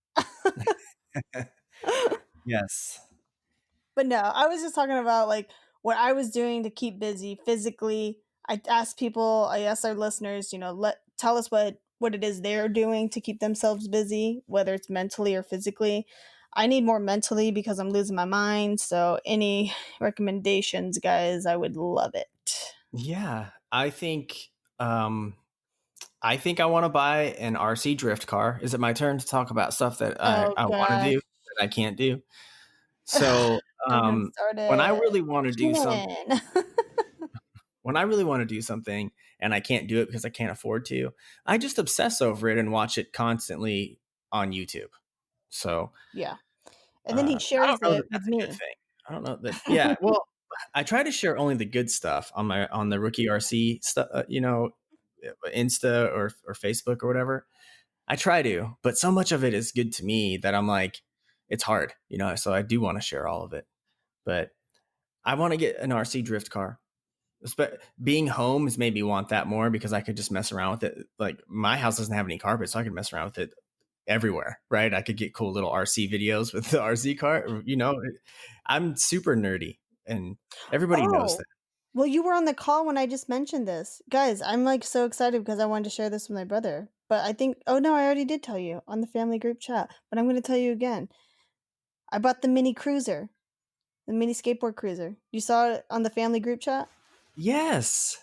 Yes. But no, I was just talking about like what I was doing to keep busy physically. I asked our listeners, tell us what it is they're doing to keep themselves busy, whether it's mentally or physically. I need more mentally because I'm losing my mind. So any recommendations, guys, I would love it. Yeah, I think I want to buy an RC drift car. Is it my turn to talk about stuff that I want to do that I can't do? So when I really want to do something, and I can't do it because I can't afford to, I just obsess over it and watch it constantly on YouTube. So yeah, and then he shares it with me. I don't know that. Yeah, well, I try to share only the good stuff on the Rookie RC stuff, Insta or Facebook or whatever. I try to, but so much of it is good to me that I'm like, it's hard, so I do want to share all of it. But I want to get an RC drift car. But being home has made me want that more because I could just mess around with it. Like my house doesn't have any carpet, so I could mess around with it everywhere, right? I could get cool little RC videos with the RC car. I'm super nerdy and everybody knows that. Well, you were on the call when I just mentioned this. Guys, I'm like so excited because I wanted to share this with my brother. But I think, I already did tell you on the family group chat, but I'm going to tell you again. I bought the mini cruiser, the mini skateboard cruiser. You saw it on the family group chat? Yes.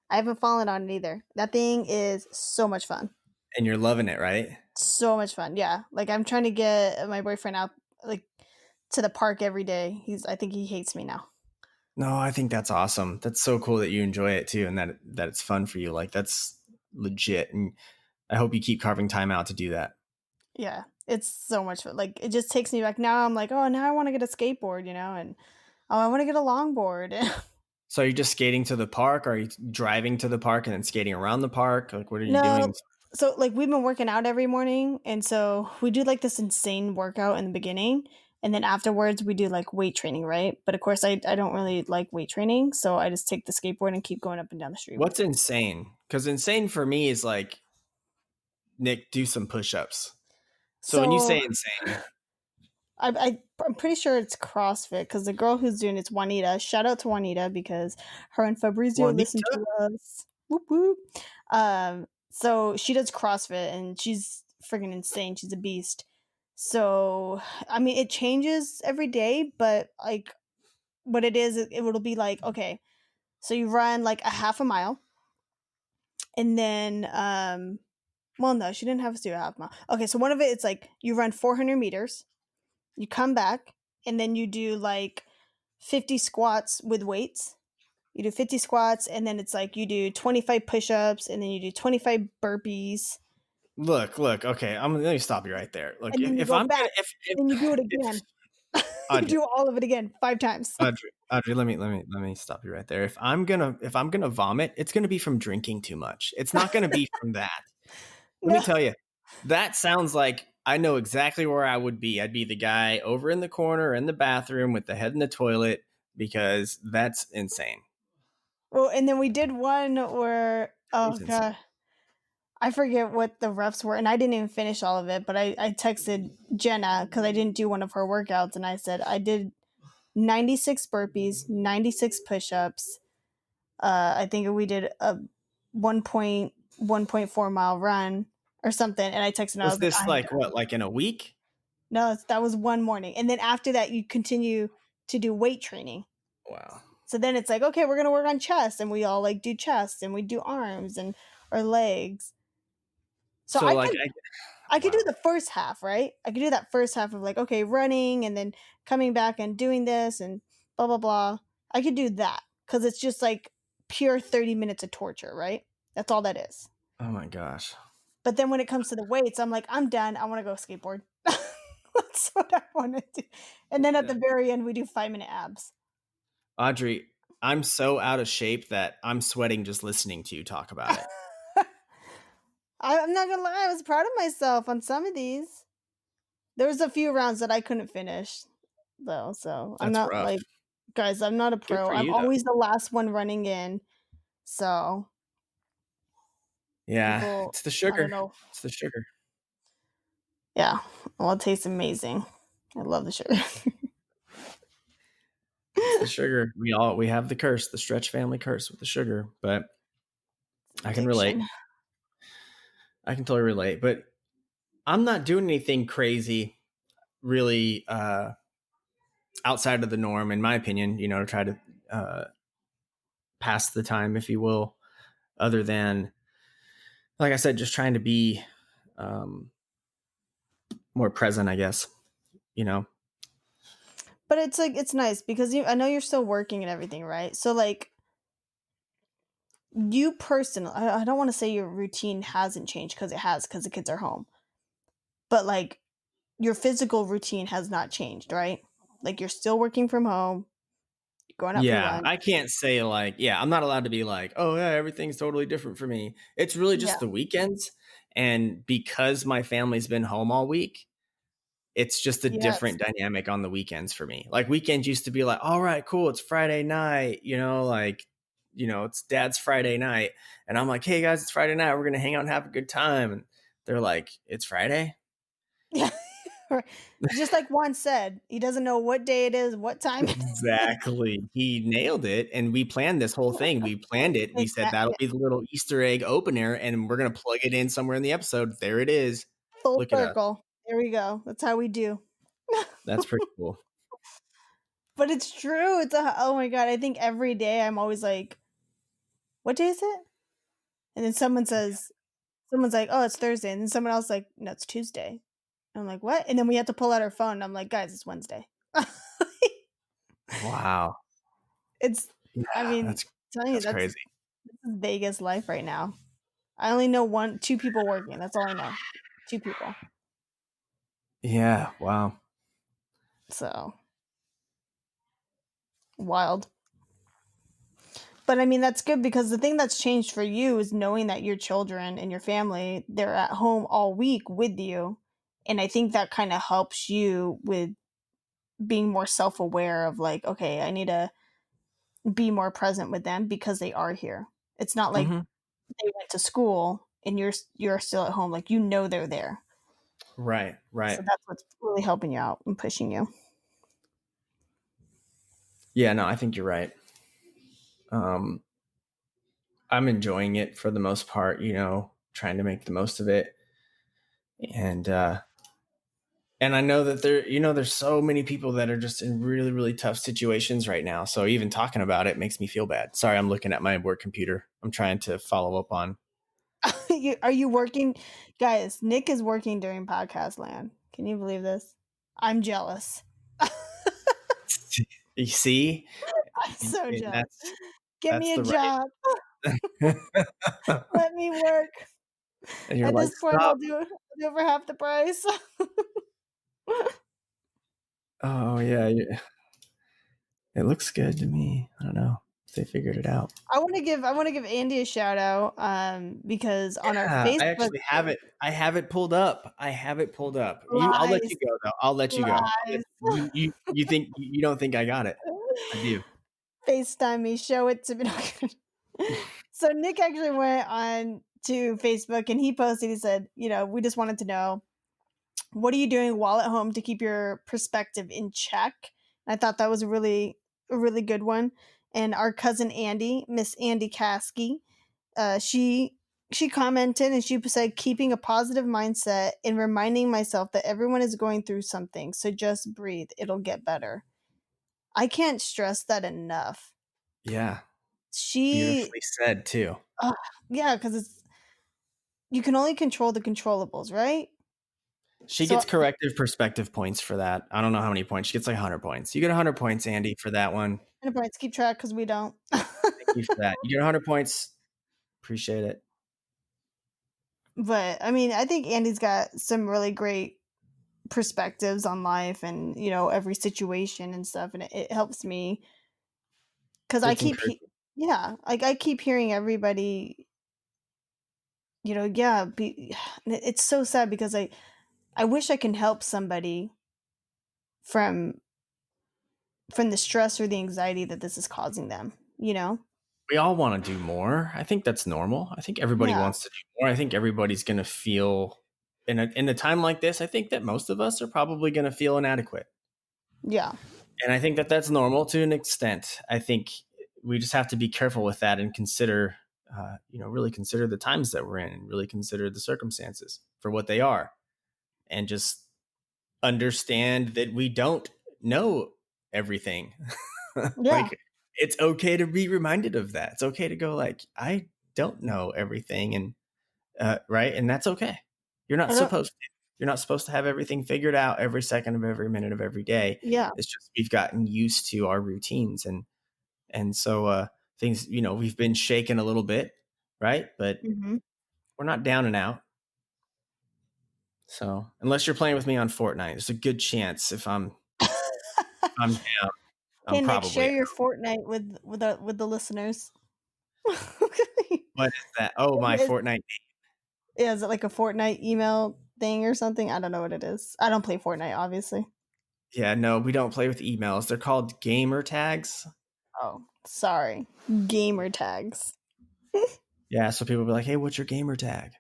I haven't fallen on it either. That thing is so much fun. And you're loving it, right? So much fun. Yeah. Like I'm trying to get my boyfriend out like to the park every day. I think he hates me now. No, I think that's awesome. That's so cool that you enjoy it too, and that it's fun for you. Like that's legit, and I hope you keep carving time out to do that. Yeah. It's so much fun. Like it just takes me back. Now I'm like, oh, now I want to get a skateboard, and oh, I want to get a longboard. So are you just skating to the park? Or are you driving to the park and then skating around the park? Like what are you No. doing? So like we've been working out every morning, and so we do like this insane workout in the beginning, and then afterwards we do like weight training, right? But of course I don't really like weight training, so I just take the skateboard and keep going up and down the street. What's insane? Because insane for me is like, Nick, do some push-ups. So when you say insane, I'm pretty sure it's CrossFit because the girl who's doing it's Juanita. Shout out to Juanita because her and Fabrizio listen to us. Whoop whoop. So she does CrossFit and she's freaking insane. She's a beast. So I mean, it changes every day, but like what it is, it will be like okay, so you run like a half a mile, and then well, no, she didn't have us do a half mile. Okay, so one of it's like you run 400 meters. You come back and then you do like 50 squats with weights. You do 50 squats and then it's like you do 25 push-ups and then you do 25 burpees. Look. Okay, let me stop you right there. Look, And then if I'm back, and you do it again. You do all of it again 5 times. Audrey, let me stop you right there. If I'm gonna vomit, it's gonna be from drinking too much. It's not gonna be from that. Let me tell you, that sounds like I know exactly where I would be. I'd be the guy over in the corner in the bathroom with the head in the toilet because that's insane. Well, and then we did one where, oh God, I forget what the reps were, and I didn't even finish all of it, but I texted Jenna because I didn't do one of her workouts, and I said I did 96 burpees, 96 push-ups. I think we did a 1.4 mile run or something, and I texted. Was this like what, like in a week? No, that was one morning, and then after that, you continue to do weight training. Wow. So then it's like, okay, we're gonna work on chest, and we all like do chest, and we do arms and or legs. So I could do the first half, right? I could do that first half of like, okay, running and then coming back and doing this and blah blah blah. I could do that because it's just like pure 30 minutes of torture, right? That's all that is. Oh my gosh. But then when it comes to the weights, I'm like, I'm done. I want to go skateboard. That's what I want to do. And then at the very end, we do 5-minute abs. Audrey, I'm so out of shape that I'm sweating just listening to you talk about it. I'm not gonna lie, I was proud of myself on some of these. There was a few rounds that I couldn't finish, though. So I'm not rough. Like, guys, I'm not a pro. I'm always the last one running in. So yeah, people, it's the sugar. I don't know. It's the sugar. Yeah, well, it tastes amazing. I love the sugar. It's the sugar. We have the curse, the Stretch family curse with the sugar, but I can relate. I can totally relate, but I'm not doing anything crazy really outside of the norm, in my opinion, to try to pass the time, if you will, other than, like I said, just trying to be more present, I guess, But it's like, it's nice because I know you're still working and everything, right? So like, you personally, I don't want to say your routine hasn't changed because it has, because the kids are home. But like, your physical routine has not changed, right? Like, you're still working from home, going out for lunch. I can't say like, I'm not allowed to be like, oh yeah, everything's totally different for me. It's really just the weekends. And because my family's been home all week, it's just a different dynamic on the weekends for me. Like weekends used to be like, all right, cool, it's Friday night, it's Dad's Friday night. And I'm like, hey guys, it's Friday night. We're going to hang out and have a good time. And they're like, it's Friday? Yeah. Just like Juan said, he doesn't know what day it is, what time. Exactly. He nailed it. And we planned this whole thing. We planned it. We said that'll be the little Easter egg opener, and we're going to plug it in somewhere in the episode. There it is. Full circle. There we go. That's how we do. That's pretty cool. But it's true. Oh my God. I think every day I'm always like, what day is it? And then someone's like, oh, it's Thursday. And then someone else like, no, it's Tuesday. And I'm like, what? And then we have to pull out our phone. And I'm like, guys, it's Wednesday. Wow. It's, I Yeah, mean, telling you, that's crazy. this is Vegas life right now. I only know 2 people working. That's all I know. 2 people. Yeah. Wow. So wild. But I mean, that's good because the thing that's changed for you is knowing that your children and your family, they're at home all week with you. And I think that kind of helps you with being more self-aware of like, okay, I need to be more present with them because they are here. It's not like Mm-hmm. they went to school and you're still at home. Like, you know, they're there. Right. So that's what's really helping you out and pushing you. Yeah, no, I think you're right. I'm enjoying it for the most part, trying to make the most of it. And I know that there's so many people that are just in really, really tough situations right now. So even talking about it makes me feel bad. Sorry, I'm looking at my work computer. I'm trying to follow up on. Are you working? Guys, Nick is working during Podcastland. Can you believe this? I'm jealous. You see? I'm so And jealous. Give me a the job. right. Let me work. And you're At like, this point, I'll do it for half the price. oh yeah, it looks good to me. I don't know if they figured it out. I want to give Andy a shout out because on our Facebook, I actually have it. I have it pulled up. I'll let you go though. I'll let you go. Lies. You think you don't think I got it? I do. FaceTime me, show it to me. So Nick actually went on to Facebook and he posted, he said, we just wanted to know, what are you doing while at home to keep your perspective in check? And I thought that was a really good one. And our cousin Andy, Miss Andy Caskey, she commented and she said, keeping a positive mindset and reminding myself that everyone is going through something. So just breathe. It'll get better. I can't stress that enough. Yeah. She beautifully said too. Yeah, because you can only control the controllables, right? She gets corrective perspective points for that. I don't know how many points. She gets like 100 points. You get 100 points, Andy, for that one. 100 points. Keep track because we don't. Thank you for that. You get 100 points. Appreciate it. But I mean, I think Andy's got some really great perspectives on life and every situation and stuff, and it helps me because I keep I keep hearing everybody it's so sad because I wish I can help somebody from the stress or the anxiety that this is causing them. We all want to do more. I think that's normal. I think everybody wants to do more. I think everybody's going to feel in a time like this. I think that most of us are probably going to feel inadequate. Yeah. And I think that that's normal to an extent. I think we just have to be careful with that and consider, really consider the times that we're in and really consider the circumstances for what they are and just understand that we don't know everything. Yeah. It's okay to be reminded of that. It's okay to go like, I don't know everything. And right. And that's okay. You're not supposed to. You're not supposed to have everything figured out every second of every minute of every day. Yeah. It's just we've gotten used to our routines and so things, we've been shaken a little bit, right? But we're not down and out. So unless you're playing with me on Fortnite, there's a good chance if I'm down. Hey, Nick, share your Fortnite with the listeners. What is that? Oh, my Fortnite. Yeah, is it like a Fortnite email thing or something? I don't know what it is. I don't play Fortnite, obviously. Yeah, no, we don't play with emails. They're called gamer tags. Oh, sorry. Gamer tags. Yeah, so people will be like, hey, what's your gamer tag?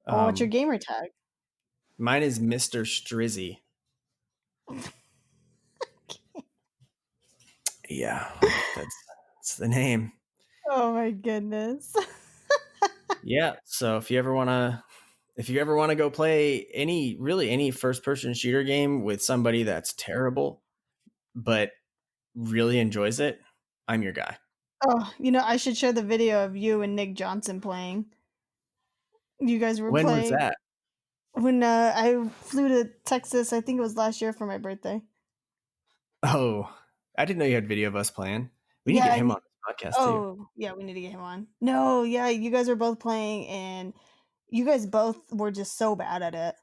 What's your gamer tag? Mine is Mr. Strizzy. Yeah, that's the name. Oh my goodness. Yeah, so if you ever want to go play any first person shooter game with somebody that's terrible but really enjoys it, I'm your guy. Oh, I should share the video of you and Nick Johnson playing. You guys were When was playing that? when I flew to Texas. I think it was last year for my birthday. Oh, I didn't know you had video of us playing. We need to Yeah, get him on this podcast too. oh, yeah, we need to get him on. No, yeah, you guys were both playing, and you guys both were just so bad at it.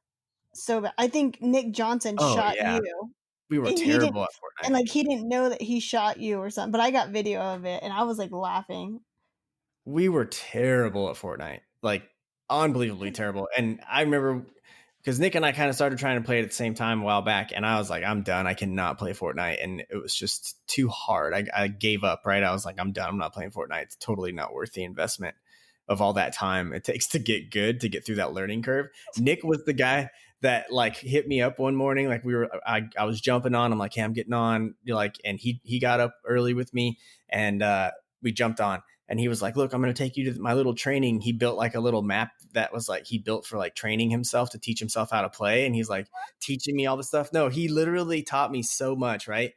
So bad. I think Nick Johnson Oh shot yeah, you, we were and he didn't, terrible at and Fortnite. like he didn't know that he shot you or something. But I got video of it, and I was like laughing. We were terrible at Fortnite, like unbelievably terrible. And I remember because Nick and I kind of started trying to play it at the same time a while back, and I was like, I'm done. I cannot play Fortnite, and it was just too hard. I gave up. Right, I was like, I'm done. I'm not playing Fortnite. It's totally not worth the investment of all that time it takes to get good, to get through that learning curve. Nick was the guy that like hit me up one morning, like I was jumping on. I'm like, hey, I'm getting on. You're like, and he got up early with me, and we jumped on. And he was like, look, I'm going to take you to my little training. He built like a little map that was like, he built for like training himself to teach himself how to play. And he's like teaching me all this stuff. No, he literally taught me so much. Right.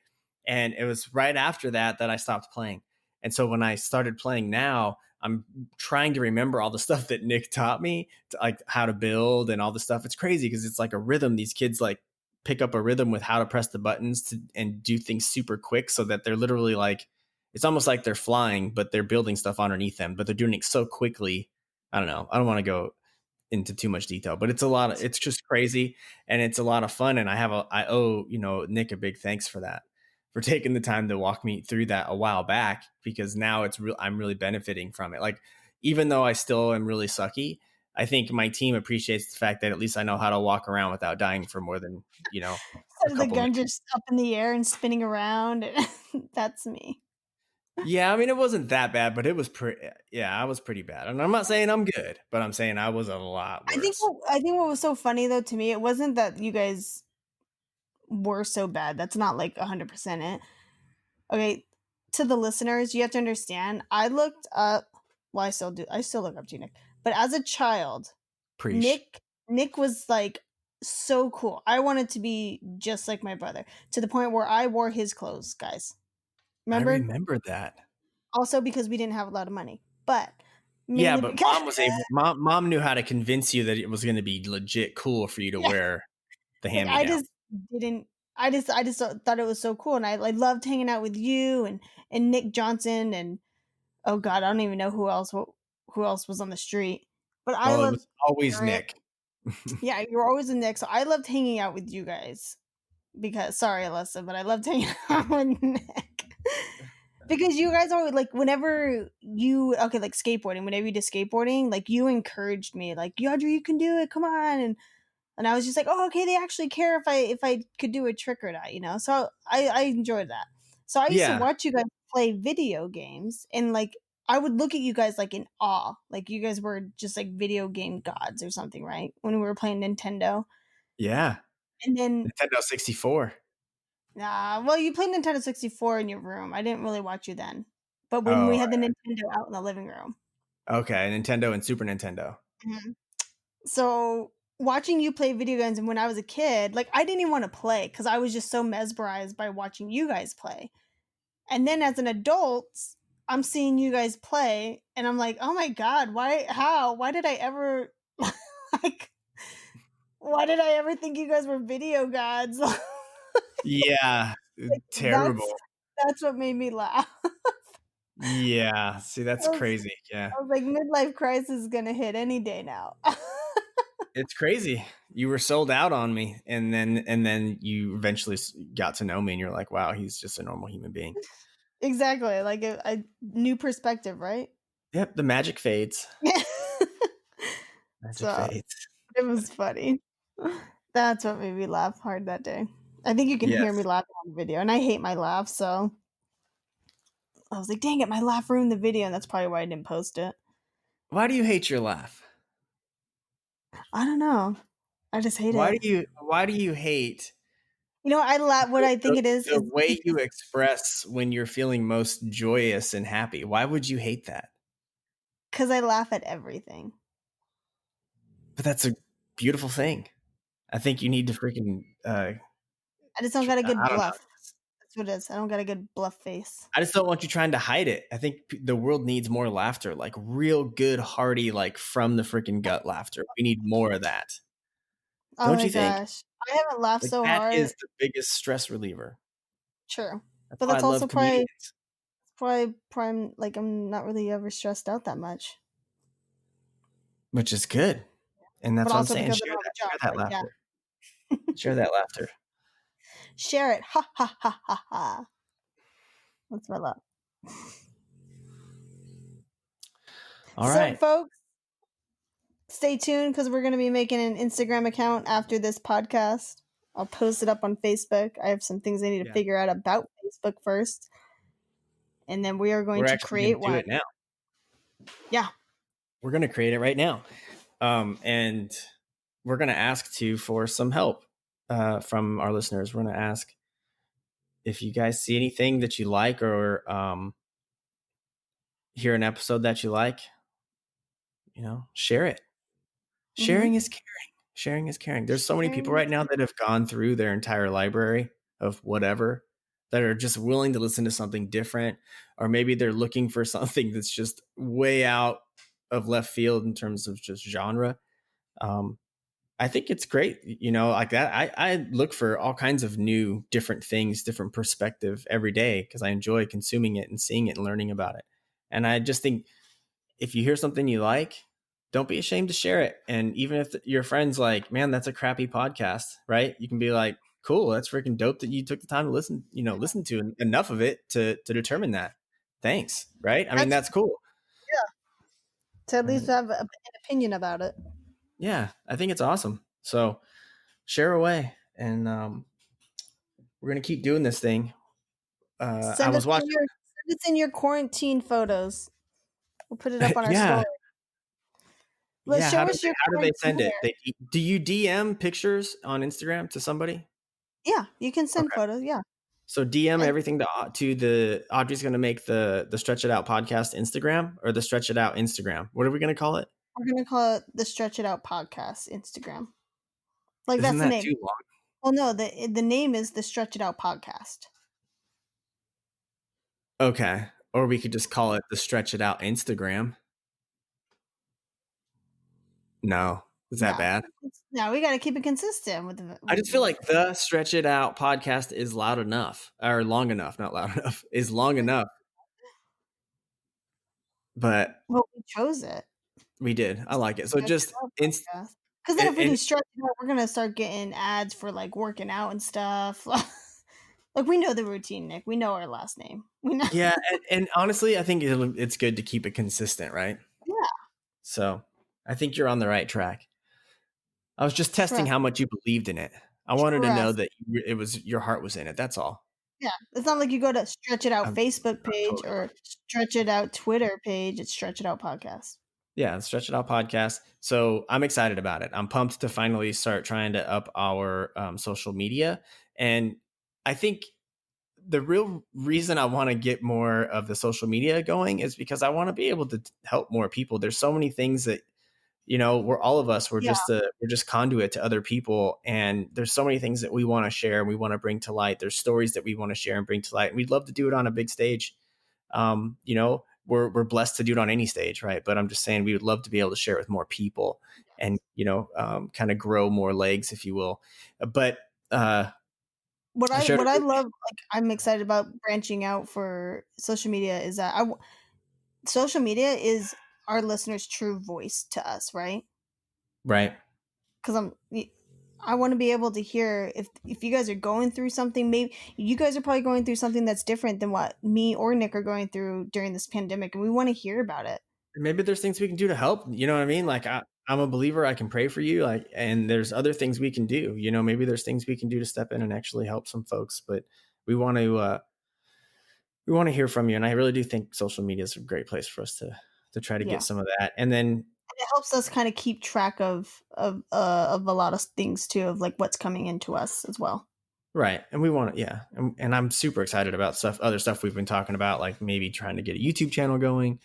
And it was right after that I stopped playing. And so when I started playing now, I'm trying to remember all the stuff that Nick taught me, to, like how to build and all the stuff. It's crazy because it's like a rhythm. These kids like pick up a rhythm with how to press the buttons and do things super quick, so that they're literally like, it's almost like they're flying, but they're building stuff underneath them, but they're doing it so quickly. I don't know. I don't want to go into too much detail, but it's just crazy, and it's a lot of fun. And I owe, Nick a big thanks for that, for taking the time to walk me through that a while back, because now I'm really benefiting from it. Like, even though I still am really sucky, I think my team appreciates the fact that at least I know how to walk around without dying for more than, a So the couple gun minutes. just up in the air and spinning around. That's me. Yeah, I mean, it wasn't that bad, but it was I was pretty bad. And I'm not saying I'm good, but I'm saying I was a lot I think worse. what, I think what was so funny though to me, it wasn't that you guys were so bad. That's not like 100% it. Okay, to the listeners, you have to understand. I looked up. Well, I still do. I still look up to you, Nick. But as a child, Preach. Nick was like so cool. I wanted to be just like my brother, to the point where I wore his clothes, guys. I Remember? remember that. Also because we didn't have a lot of money, but Yeah, mainly but because mom knew how to convince you that it was going to be legit cool for you to yeah, wear the like hand-me-down. didn't. I just thought it was so cool, and I loved hanging out with you and Nick Johnson, and oh god, I don't even know who else was on the street, but I Well, it loved was always Garrett. Nick. Yeah, you were always a Nick, so I loved hanging out with you guys. Because sorry, Alyssa, but I loved hanging out with Nick. Because you guys are like, whenever you like skateboarding, whenever you did skateboarding, like you encouraged me, like, Audrey, you can do it, come on. And I was just like, oh, okay, they actually care if I could do a trick or not. So I enjoyed that. So I used to Yeah. watch you guys play video games, and like I would look at you guys like in awe. Like you guys were just like video game gods or something, right? When we were playing Nintendo. Yeah. And then Nintendo 64. well, you played Nintendo 64 in your room. I didn't really watch you then. But when we Oh, had the Nintendo out in the living room. okay. Nintendo and Super Nintendo. Mhm. So watching you play video games, and when I was a kid, like I didn't even want to play because I was just so mesmerized by watching you guys play. And then as an adult, I'm seeing you guys play, and I'm like, oh my god, why did I ever like why did I ever think you guys were video gods? Yeah. Like, Terrible. that's what made me laugh. Yeah. See, that's I was, crazy. Yeah. I was like, midlife crisis is gonna hit any day now. It's crazy. You were sold out on me, and then you eventually got to know me, and you're like, wow, he's just a normal human being. Exactly, like a new perspective, right? Yep, the magic fades. Yeah. Magic So fades. it was funny. That's what made me laugh hard that day. I think you can hear me Yes. laughing on the video, and I hate my laugh, so I was like, dang it, my laugh ruined the video, and that's probably why I didn't post it. Why do you hate your laugh? I don't know. I just hate Why it. do you hate I laugh. What I think it is the is way you express when you're feeling most joyous and happy? Why would you hate that? because I laugh at everything. But that's a beautiful thing. I think you need to freaking I just don't got a good I don't know. bluff. what it is. I don't got a good bluff face. I just don't want you trying to hide it. I think the world needs more laughter, like real good, hearty, like from the freaking gut laughter. We need more of that. Oh Don't my you think? gosh. I haven't laughed Like so that hard. is the biggest stress reliever. True. That's But why I that's love also comedians. probably like I'm not really ever stressed out that much. Which is good. And that's But what I'm also saying. because I Share don't have a job. that Like, yeah. laughter. Share that laughter. Share it. Ha ha ha ha ha. That's my love. All So, right. folks, stay tuned because we're going to be making an Instagram account after this podcast. I'll post it up on Facebook. I have some things I need to figure out about Facebook first. And then we are going to create one. Do it now. Yeah. We're going to create it right now. And we're going to ask for some help from our listeners. We're going to ask if you guys see anything that you like or hear an episode that you like, share it. Sharing is caring. Sharing is caring. There's so many people right now that have gone through their entire library of whatever that are just willing to listen to something different, or maybe they're looking for something that's just way out of left field in terms of just genre. I think it's great, like that. I look for all kinds of new, different things, different perspective every day because I enjoy consuming it and seeing it and learning about it. And I just think if you hear something you like, don't be ashamed to share it. And even if your friend's like, man, that's a crappy podcast, right? You can be like, cool, that's freaking dope that you took the time to listen to enough of it to determine that. Thanks. Right. I mean, that's cool. Yeah. To at least have an opinion about it. Yeah. I think it's awesome. So share away. And we're going to keep doing this thing. Send us in your quarantine photos. We'll put it up on our story. How do they send it? Do you DM pictures on Instagram to somebody? Yeah, you can send photos. Yeah. So DM everything to the Audrey's going to make the Stretch It Out podcast Instagram or the Stretch It Out Instagram. What are we going to call it? We're going to call it the Stretch It Out podcast Instagram. Like Isn't that's the that name. too long? Well, no, the name is the Stretch It Out podcast. Okay. Or we could just call it the Stretch It Out Instagram. No. Is that bad? No, we got to keep it consistent with I just feel like the Stretch It Out podcast is loud enough, or long enough, not loud enough, is long enough. But we chose it. We did. I like it. So just because then if we do Stretch It Out, we're gonna start getting ads for like working out and stuff. Like we know the routine, Nick. We know our last name. We know. Yeah, and honestly, I think it's good to keep it consistent, right? Yeah. So I think you're on the right track. I was just testing how much you believed in it. I wanted to know that your heart was in it. That's all. Yeah, it's not like you go to Stretch It Out Facebook page or Stretch It Out Twitter page. It's Stretch It Out podcast. Yeah, Stretch It Out podcast. So I'm excited about it. I'm pumped to finally start trying to up our social media. And I think the real reason I want to get more of the social media going is because I want to be able to help more people. There's so many things that, we're just conduit to other people. And there's so many things that we want to share and we want to bring to light. There's stories that we want to share and bring to light. And we'd love to do it on a big stage. We're blessed to do it on any stage, right? But I'm just saying we would love to be able to share it with more people and, kind of grow more legs, if you will. But what I love, like I'm excited about branching out for social media is that social media is our listeners' true voice to us, right? Right. Because I want to be able to hear if you guys are going through something. Maybe you guys are probably going through something that's different than what me or Nick are going through during this pandemic, and we want to hear about it. Maybe there's things we can do to help. You know what I mean? Like I'm a believer. I can pray for you. And there's other things we can do. Maybe there's things we can do to step in and actually help some folks. But we want to hear from you, and I really do think social media is a great place for us to try to get some of that, and then. It helps us kind of keep track of a lot of things too, of like what's coming into us as well. Right. And we want to, and I'm super excited about other stuff we've been talking about, like maybe trying to get a YouTube channel going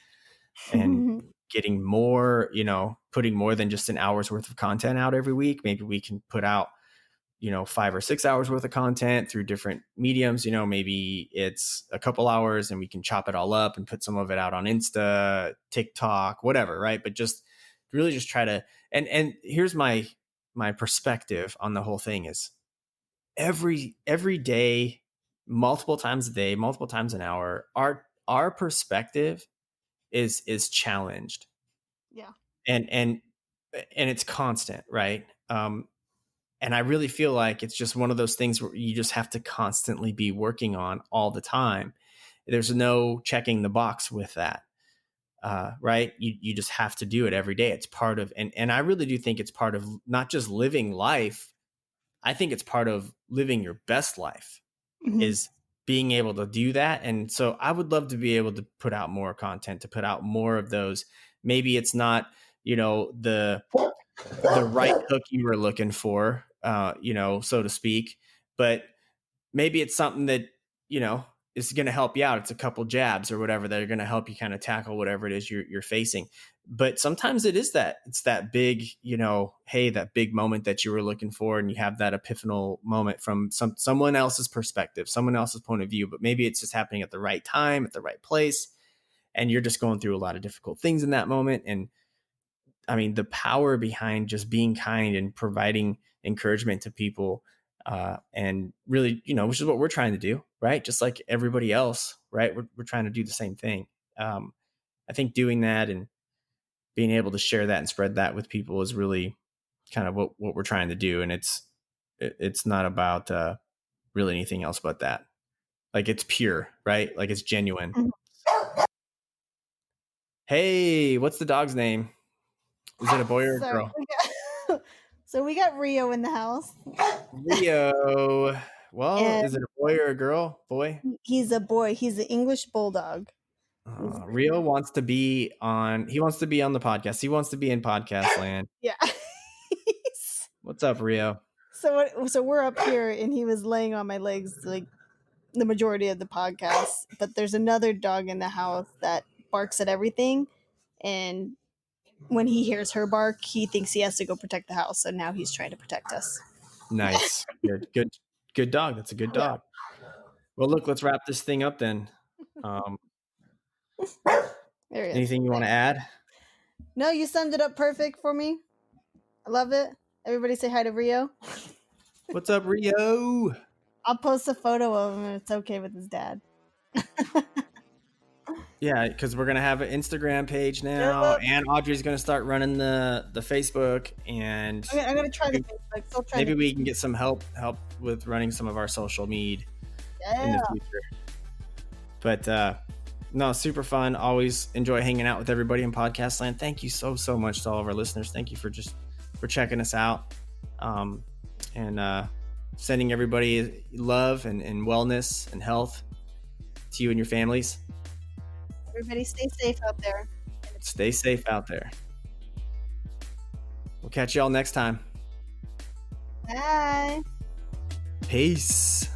and getting more, putting more than just an hour's worth of content out every week. Maybe we can put out, 5 or 6 hours worth of content through different mediums. Maybe it's a couple hours and we can chop it all up and put some of it out on Insta, TikTok, whatever. Right. But just really just try to, and here's my perspective on the whole thing is every day, multiple times a day, multiple times an hour, our perspective is challenged. Yeah. And it's constant. Right. And I really feel like it's just one of those things where you just have to constantly be working on all the time. There's no checking the box with that, right? You just have to do it every day. It's part of, and I really do think it's part of not just living life. I think it's part of living your best life is being able to do that. And so I would love to be able to put out more content, to put out more of those. Maybe it's not, the right hook you were looking for, so to speak, but maybe it's something that, is going to help you out. It's a couple jabs or whatever that are going to help you kind of tackle whatever it is you're facing. But sometimes it's that big, hey, that big moment that you were looking for, and you have that epiphanal moment from someone else's perspective, someone else's point of view, but maybe it's just happening at the right time, at the right place. And you're just going through a lot of difficult things in that moment. And I mean, the power behind just being kind and providing encouragement to people, and really, which is what we're trying to do, right? Just like everybody else, right? We're trying to do the same thing. I think doing that and being able to share that and spread that with people is really kind of what we're trying to do. And it's not about really anything else but that. Like it's pure, right? Like it's genuine. Mm-hmm. Hey, what's the dog's name? Is it a boy or a girl? So we got Rio in the house. Rio. Well, is it a boy or a girl? Boy? He's a boy. He's an English bulldog. Rio wants to be on the podcast. He wants to be in Podcastland. Yeah. What's up, Rio? So we're up here and he was laying on my legs like the majority of the podcast, but there's another dog in the house that barks at everything, and when he hears her bark, he thinks he has to go protect the house. So now he's trying to protect us. Nice. Good dog. That's a good dog. Yeah. Well, look, let's wrap this thing up then. Anything you want to add? No, you summed it up perfect for me. I love it. Everybody say hi to Rio. What's up, Rio? I'll post a photo of him and it's okay with his dad. Yeah, because we're gonna have an Instagram page now, and Audrey's gonna start running the Facebook, and I'm gonna try the Facebook. Maybe we can get some help with running some of our social media in the future. But no, super fun. Always enjoy hanging out with everybody in Podcastland. Thank you so much to all of our listeners. Thank you for checking us out, and sending everybody love and wellness and health to you and your families. Everybody stay safe out there. Stay safe out there. We'll catch y'all next time. Bye. Peace.